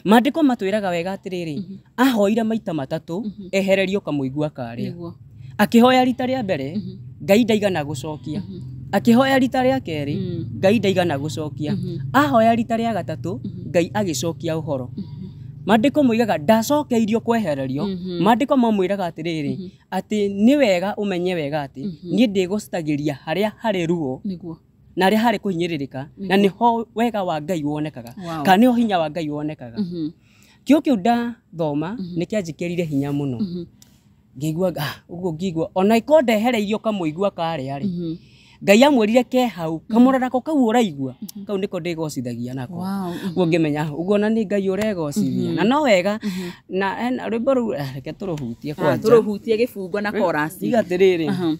mandĩko matwĩraga wega atĩrĩrĩ ahoire maita matatũ ehererio Kamuigua karĩa akihoya rita rĩa mbere Ngai ndaigana gucokia akihoya rita rĩa kerĩ Ngai ndaigana gucokia ahoya rita rĩa gatatũ Ngai agicokia uhoro mandĩko moigaga ndacokeirio kwehererio mandĩko mamwĩraga atĩrĩrĩ atĩ nĩ wega umenye wega atĩ niĩ ndĩgũcitagĩria harĩa harĩ ruo na rä harä kå hinyä na nä ho wega wa Ngai wonekaga kana nä ho hinya wa Ngai wonekaga kä å kä u ndathoma nä kä anjikä rire hinya må no ngĩigua ũguo ngĩigua ona iko ndehereirio kamũigua karĩa rĩ Ngai amwĩrire ke hau kamũrarako kau ũraigua kau nĩko ndĩgocithagia nako ũguo ngĩmenya ũguo na nĩ Ngai ũregocithia na no wega na rwĩmbo rũu reke tũrũhutie kwanja tũrũhutie gĩbungo na chorus iga atĩrĩrĩ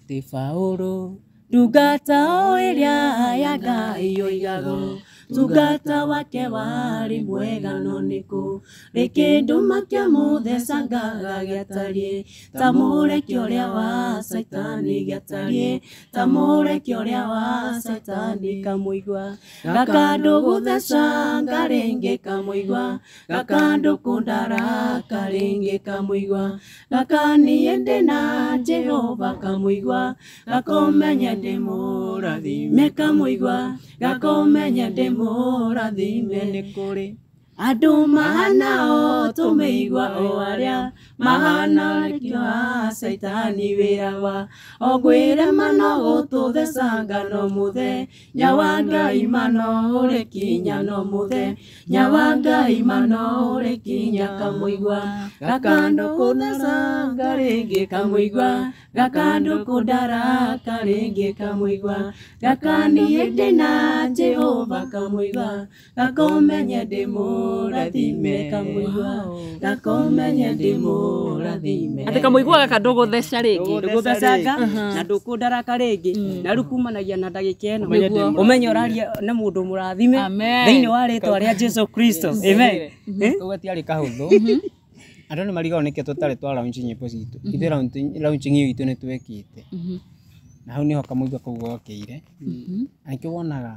Ti Paũlũ ndungata o ĩrĩa ya Ngai oigagwo tungata wake warĩ mwega no nĩkũ rĩkĩndũma kĩamũthecangaga gĩatariĩ ta mũreki ũrĩa wa Saitani gĩatariĩ ta mũreki ũrĩa wa Saitani kamũigua gakandũ gũthecanga rĩngĩ kamũigua gakandũ kũndaraka rĩngĩ kamũigua gakaniĩ ndĩna Jehova kamũigua gakomenye ndĩ mũrathime kamũigua gakomenye ndĩ mũrathime nĩ kũrĩ andũ mahana o tũmĩigua o arĩa mahana rekio wa Saitani wĩra wa o gwĩrema no gũtũthecanga no mũthenya wa Ngai mano ũrĩ kinya no mũthenya wa Ngai mano ũrĩ kinya kamũigua gakandũ kũthecanga rĩngĩ kamũigua gakandũ kũndaraka rĩngĩ kamũigua gakaniĩ ndĩna Jehova kamũigua gakomenye ndĩ mũrathime kamũigua gakomenye ndĩ mũrathime atĩ kamũigua gaka ndũgũtheca rĩngĩ ndũgũthecanga na ndũkũndaraka rĩngĩ na rĩu kumanagia na ndagĩka ĩno ũmenye ũraria na mũndũ mũrathime thĩinĩ wa rĩĩtwa rĩa Jesũ Kristo amen ũguo tiarĩ kahũthũ andũ nĩ marigagwo nĩkĩ tũtarĩ twa launch nyĩmbo citũ ithuĩ launch ĩyo itũ nĩ twekĩte na hau nĩho kamũigua kau gokĩire na nĩkĩo wonaga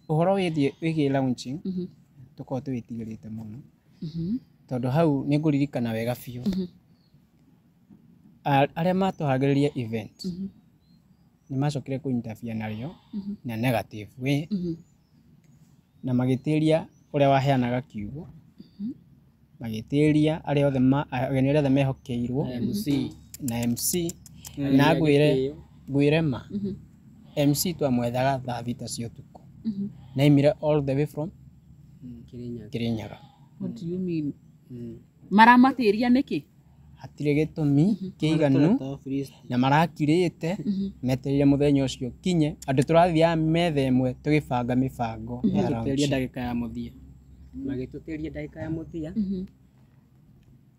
ũhoro wĩgiĩ launching tũkoragwo tũwĩtigĩrĩte mũno tondũ hau nĩ ngũririkana wega biũ arĩa matũharagĩrĩria event nĩ macokire kũ interfere narĩo na negative way na magĩtĩria ũrĩa waheanaga kiugo magĩtĩria ageni arĩa othe mehokeirwo na MC na ngwĩre ma MC twamwethaga thaa thita cia ũtukũ na imire all the way from Kirinyaga. What do you mean? Maramatĩria nĩkĩ? Hatirĩ gĩtũmi kĩiganu na marakirĩte metereire mũthenya ũcio kinye andũ tũrathiaga metha ĩmwe tũgĩbanga mĩbango magĩtũtĩria ndagĩka ya mũthia magĩtũtĩria ndagĩka ya mũthia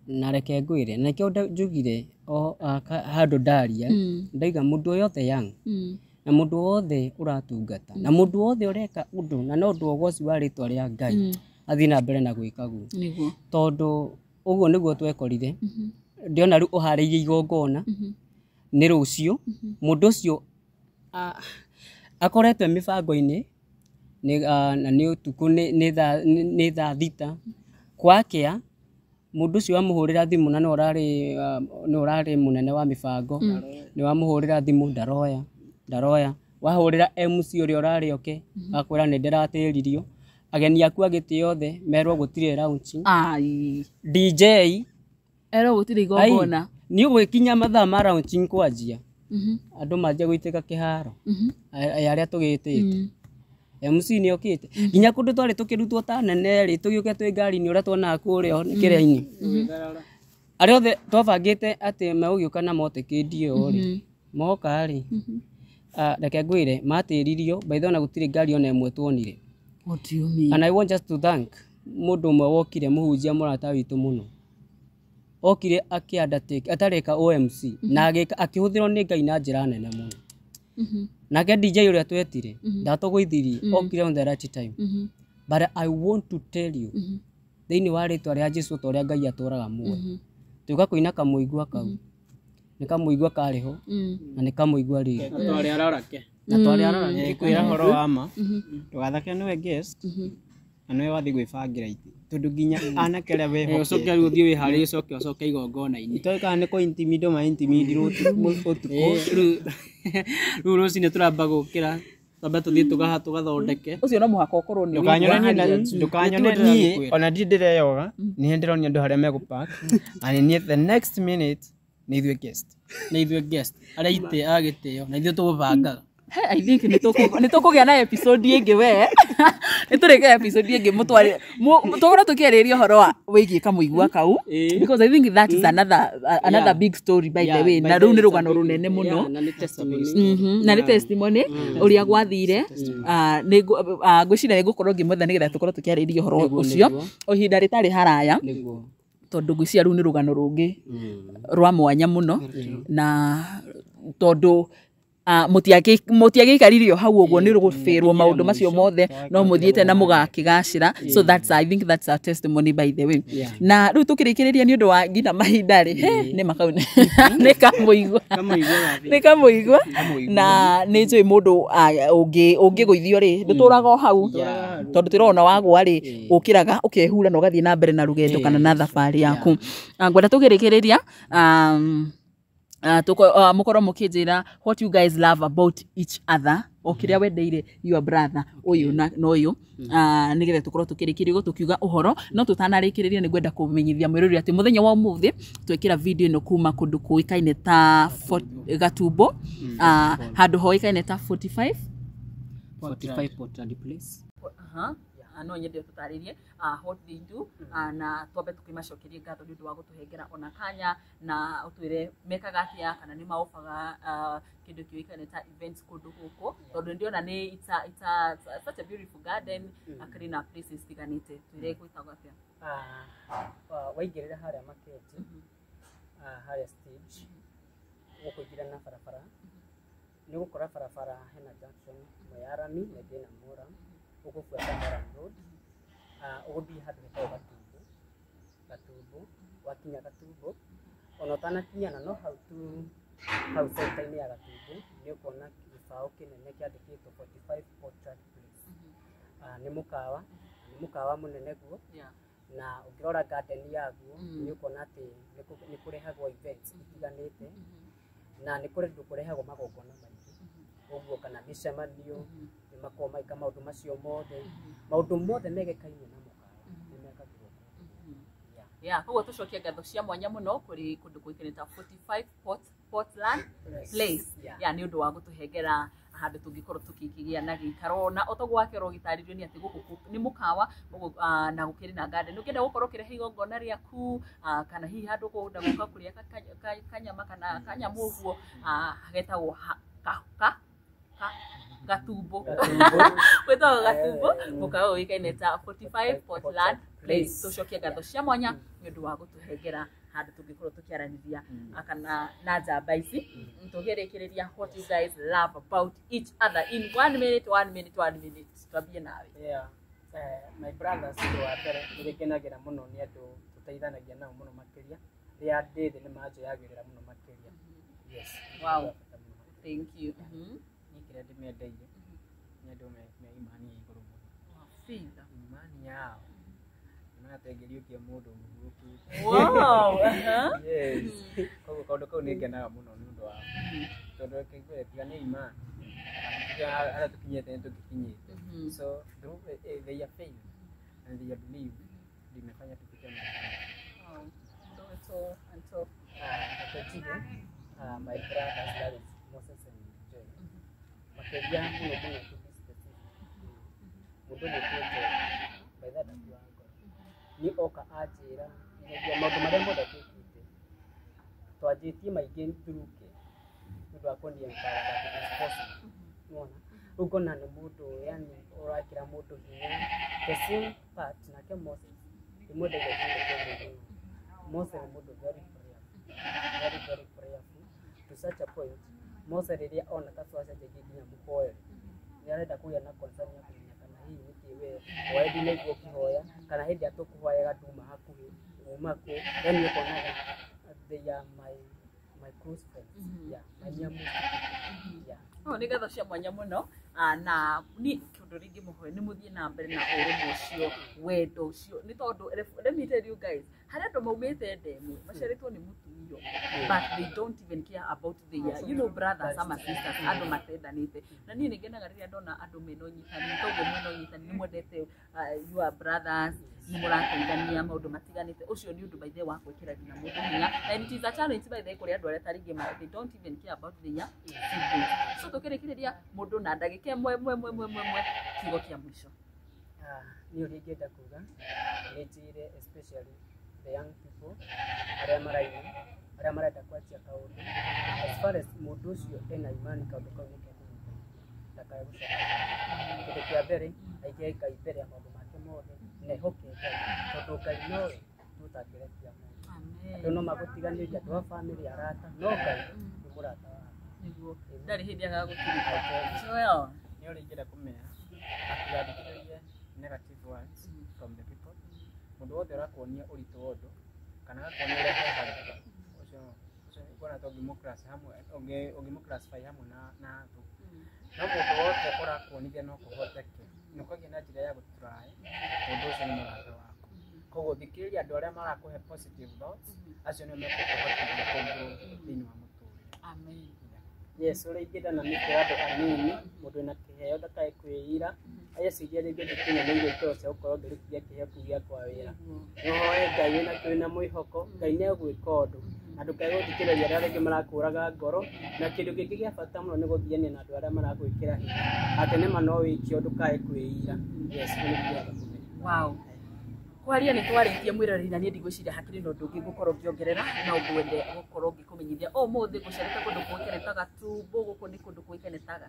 na reke ngwĩre na kĩo njugire handũ ndaria ndaiga mũndũ yothe young na mũndũ wothe ũratungata na mũndũ wothe ũreka ũndũ na no ũndũ wogoci wa rĩĩtwa rĩa Ngai athiĩ na mbere na gwĩka guo tondũ ũguo nĩguo twekorire ndĩona rĩu ũharĩirie igongona nĩ rũciũ mũndũ ũcio akoretwo mĩbango-inĩ na nĩ ũtukũ nĩ thaa thita gwakĩa mũndũ ũcio wamũhũrĩra thimũ na nĩ ũrarĩ mũnene wa mĩbango nĩ wamũhũrĩra thimũ ndaroya wahũrĩra MC ũrĩa ũrarĩ oke akwĩra nĩ ndĩratĩririo ageni aku agĩtĩ othe merwo gũtirĩ launching DJ erwo gũtirĩ igongona nĩ ũgwĩkinya mathaa ma launching kwanjia andũ manjia gũitĩka kĩharo arĩa tũgĩtĩte MC nĩ okĩte nginya kũndũ twarĩ tũkĩrutwo ta nene rĩ tũgĩũke twĩ ngari-inĩ ũrĩa tuonaga kũrĩa kĩrĩa-inĩ arĩa othe twabangĩte atĩ megũgĩũka na motĩkĩndie o rĩ moka rĩ reke ngwĩre matĩririo by the way na gũtirĩ ngari ona ĩmwe tuonire. What do you mean? And I want just to thank mũndũ ũmwe wokire mũhunjia mũrata witũ mũno okire akĩandatĩka atarĩka OMC na akĩhũthĩrwo nĩ Ngai na njĩra nene mũno nake DJ ũrĩa twetire ndatũgũithirie okire on the right time but I want to tell you thĩinĩ wa rĩĩtwa rĩa Jesũ ta ũrĩa Ngai atũraga muoyo tuga kũina kamũigua kau nĩ kamũigua karĩho na nĩ kamũigua rĩngĩ na twarĩ arora kwĩra horo wa ma ndũgathake nĩwe guest na nĩwe wathiĩ gwĩbangĩra itĩ tondũ nginya anake arĩa weho ũcoke rĩu ũthiĩ wĩharĩrie ũcoke igongona-inĩ itoĩ kana nĩ kũ ma-intimidi ũtukũ rĩu rũcinĩ tũramba gũkĩra twambe tũthiĩ tũgathondeke ũcio no mũhaka ũkorwo nĩ ndũkanyone niĩ ona ndirĩ ndĩreyoga nĩ ndĩronia andũ harĩa megũpark na niĩ the next minute nĩ ithuĩ guest na ithuĩ guest arĩa itĩ agĩtĩo na ithuĩ tũgũbangaga. Hey, I think nĩ tũkũgĩa na episode ĩngĩ we. Nĩ tũrĩke episode ĩngĩ mũtware. Tũgora tũkĩarĩria ũhoro wa wĩgiĩ kamũigua kau. Because I think that is another big story by the way. Na rĩu nĩ rũgano rũnene mũno. Na nĩ testimony. Na nĩ testimony ũrĩa gwathire. Ngwĩciria nĩ ngũkorwo ngĩmwetha nĩgetha tũkorwo tũkĩarĩria ũhoro ũcio. O ihinda rĩtarĩ haraya. Tondũ ngwĩciria rĩu nĩ rũgano rũngĩ rwa mwanya mũno. Na tondũ mũtiagĩikaririo hau ũguo nĩ rũgũbĩrwo maũndũ macio mothe no mũthiĩte na mũgakĩgacĩra. So I think that's a testimony by the way. Na rĩu tũkĩrĩkĩrĩria nĩ ũndũ wa nginya mahinda rĩ nĩ makau nĩ kamũigua na nĩ njũĩ mũndũ ũngĩgũithio rĩ ndũtũraga o hau tondũ tũrona wagwa rĩ ũkĩraga ũkehura na ũgathiĩ na mbere na rũgendo kana na thabarĩ yaku. Ngwenda tũkĩrĩkĩrĩria mukorwo mukĩnjĩra what you guys love about each other o kĩrĩa wendeire your brother ũyũ na ũyũ nĩgetha tũkorwo tũkĩrĩkĩrĩrio tũkiuga ũhoro no tũtanarĩkĩrĩria nĩ ngwenda kũmenyithia mwĩrori atĩ mũthenya wa ũmũthĩ twekĩra video ĩno kuma kũndũ kũĩkaine ta Gatumbo handũ hoĩkaine ta 45 Portland place. No nyende tutarĩrie what they do na twambe tũkĩmacokerie ngatho nĩ ũndũ wa gũtũhengera ona kanya na ũtwĩre mekaga atĩa kana nĩ maũbaga kĩndũ kĩoĩkaine ta events kũndũ gũkũ tondũ ndĩrona nĩ it's such a beautiful garden akĩrĩ na places tiganĩte twĩre gwĩtagwo atĩa. Waingĩrĩra harĩa market harĩa stage ũkũingĩra na barabara nĩ gũkora barabara hena junction ya Rami na Dena Mora ũgũbuata Mara Road ũgũthiĩ handũ hetagwo Gatumbo wakinya Gatumbo ona ũtanakinyana no hau center-inĩ ya Gatumbo nĩ ũkuona gĩbaũ kĩnene kĩandĩkĩtwo 45 Portland place. Nĩ mũkawa mũnene guo na ũngĩrora garden yaguo nĩ ũkuona atĩ nĩ kũrehagwo events itiganĩte na nĩ kũrĩ kũrehagwo magongona maingĩ ũguo kana mĩcemanio nĩ makoragwo maika maũndũ macio mothe maũndũ mothe megekaine na mũkawa nĩ mekagwo. Koguo tũcokie ngatho cia mwanya mũno kũrĩ kũndũ kũĩkaine ta 45 Portland place nĩ ũndũ wa gũtũhengera handũ tũngĩkorwo tũkĩgĩa na gĩikaro na otoguo wakerwo gĩtarĩrio nĩ atĩ gũkũ nĩ mũkawa na gũkĩrĩ na garden ũkĩenda gũkorwo ũkĩrehe igongona rĩaku kana hihi handũ ũkũenda gũka kũrĩa kanyama kana kanyamũ ũguo getagwo Gatumbo gwĩtagwo Gatumbo mũkawa ũĩkaine ta 45 Portland place. Tũcokie ngatho cia mwanya nĩ ũndũ wa gũtũhengera handũ tũngĩkorwo tũkĩaranĩria kana na njamba ici tũgĩrĩkĩrĩria what you guys love about each other in 1 minute twambie nawe. My brothers wa mbere nĩrĩkenagĩra mũno nĩ andũ tũteithanagia nao mũno makĩria rĩrĩa ndĩ thĩ nĩ manjoyagĩrĩra mũno makĩria. Yes. Wow. Thank you. Kĩrĩa ndĩmendeire nĩ andũ me imani ya igũrũ mũno. Imani yao nĩmatengerio kia mũndũ mũhurũku. Wow. Yes. Koguo kaũndũ kau nĩ ngenaga mũno nĩ ũndũ wa tondũ kĩngũre tiga nĩ imani arĩa tũkinyĩte nĩ tũkinyĩte. So through their faith and their belief limefanya tufike mahali. My brothers that is Moses and Joy. Makĩria mũno to be specific. Mũndũ nĩ kwete by that of your God. Nĩ oka anjĩra maũndũ marĩa mothe twĩkĩte. Twanjĩtie maingĩ thuruke. Nĩ ũndũ wa kũniembaga that it is possible. Nĩwona? Rĩu ngona nĩ mũndũ yani ũrakĩra mũndũ hinya. The same part nake Moses. Nĩ mwendagia kĩndũ kĩmwe. Moses nĩ mũndũ very prayerful to such a point. Moses rĩrĩa ona kaswaca njĩngĩ nginya mũhoere nĩ arenda kũgĩa na concern ya kũmenya kana hihi nĩkĩ we oendi nĩguo ũkĩhoya kana hĩndĩ ya tũkũhoyaga nduma hakuhĩ uma kũ yani ũkonaga they are my close friends. My near most nĩ ngatho cia mwanya mũno na niĩ kĩũndũ rĩngĩ mũhoe nĩ mũthiĩ na mbere na ũrũmwe ũcio wendo ũcio nĩ tondũ let me tell you guys Hari andu maumite ndemu maciaritwo ni mutumio but they don't even care about their brothers ama sisters andu matendanite na nie ningenaga riria ndona andu mena unyitani toguo mwena unyitani ni mwendete your brothers ni murateithania maundu matiganite ucio ni undu by the wa gwikira ngina mundu hinya and it is a challenge by the kuri andu aria taringi they don't even care about their siblings so tukirikiria mundu na ndagika mwe kigo kia mwisho ni uri ngenda kuga nitire especially the young people aria marenda kwanjia kaundu as far as mundu ucio ena imani kaundu kau ni kega ndakae gucoka kindu kia mbere aige Ngai mbere ya maundu make mothe nehoke Ngai tondu Ngai nowe tutakirekia andu no magutiganiria andu a family arata no Ngai ni murata wao niguo ndari hindi agagutiriria so ni uri ngenda kumenya atigathikiririe negative words from the people mundu wothe arakuonia uritu wondu kana gakuonia uria hehaga ucio ikona to democracy hamwe ungimoclassify hamwe na tu no mundu wothe urakuonithia no kuhoteke nukagia na njira ya gutry mundu ucio ni murata wako koguo thikiriria andu aria marakuhe positive thoughts acio ni mekuhotithia kumbu thini wa muturire amen yes uri ingenda na mikira andu anini mundu ena kiheo ndakae kwiyira aya ciria ringi ndikinya ni irio ito cia gukorwo ngirikia kiheo kiu gia kwa wira nohoe Ngai na twina mwihoko Ngai ni egwika undu andu kae guthikiriria aria ringi marakuraga ngoro na kindu kingi gia bata muno ni guthiania na andu aria maragwikira hinya ati nima no wiki undu kae kwiyira yes ni kia wow kwaria ni twaritie mwirori na nie ndigwiciria hakiri no ndungi gukorwo ngiongerera no ngwende gukorwo ngikumenyithia muthi gucereta kundu kuikenetaga Tumbo guku ni kundu kuikenetaga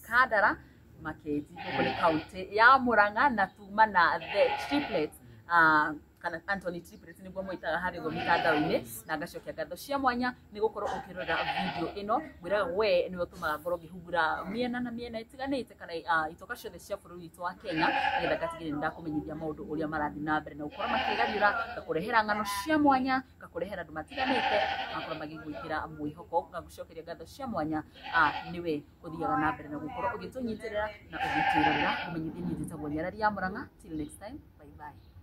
Kandara Maketi guku ni county ya Murang'a na tuma na the triplets kana Anthony Triplets niguo mwitaga hari go mitandao-ini na ngacokia ngatho cia mwanya ni gukorwo ukirora video ino mwiraga we ni utumaga ngoro ngihungura miena na miena itiganite kana itoka ciothe cia bururi witu wa Kenya ngetha ngatigire ndakumenyithia maundu uria marathi na mbere na gukorwo makigariura ngakurehera ngano cia mwanya ngakurehera andu matiganite makorwo magigwikira mwihoko ngagucokeria ngatho cia mwanya niwe uthiaga na mbere na gukorwo ugitunyitirira na ugitirira kumenyithia nyitagwo riara ria Murang'a till next time bye bye.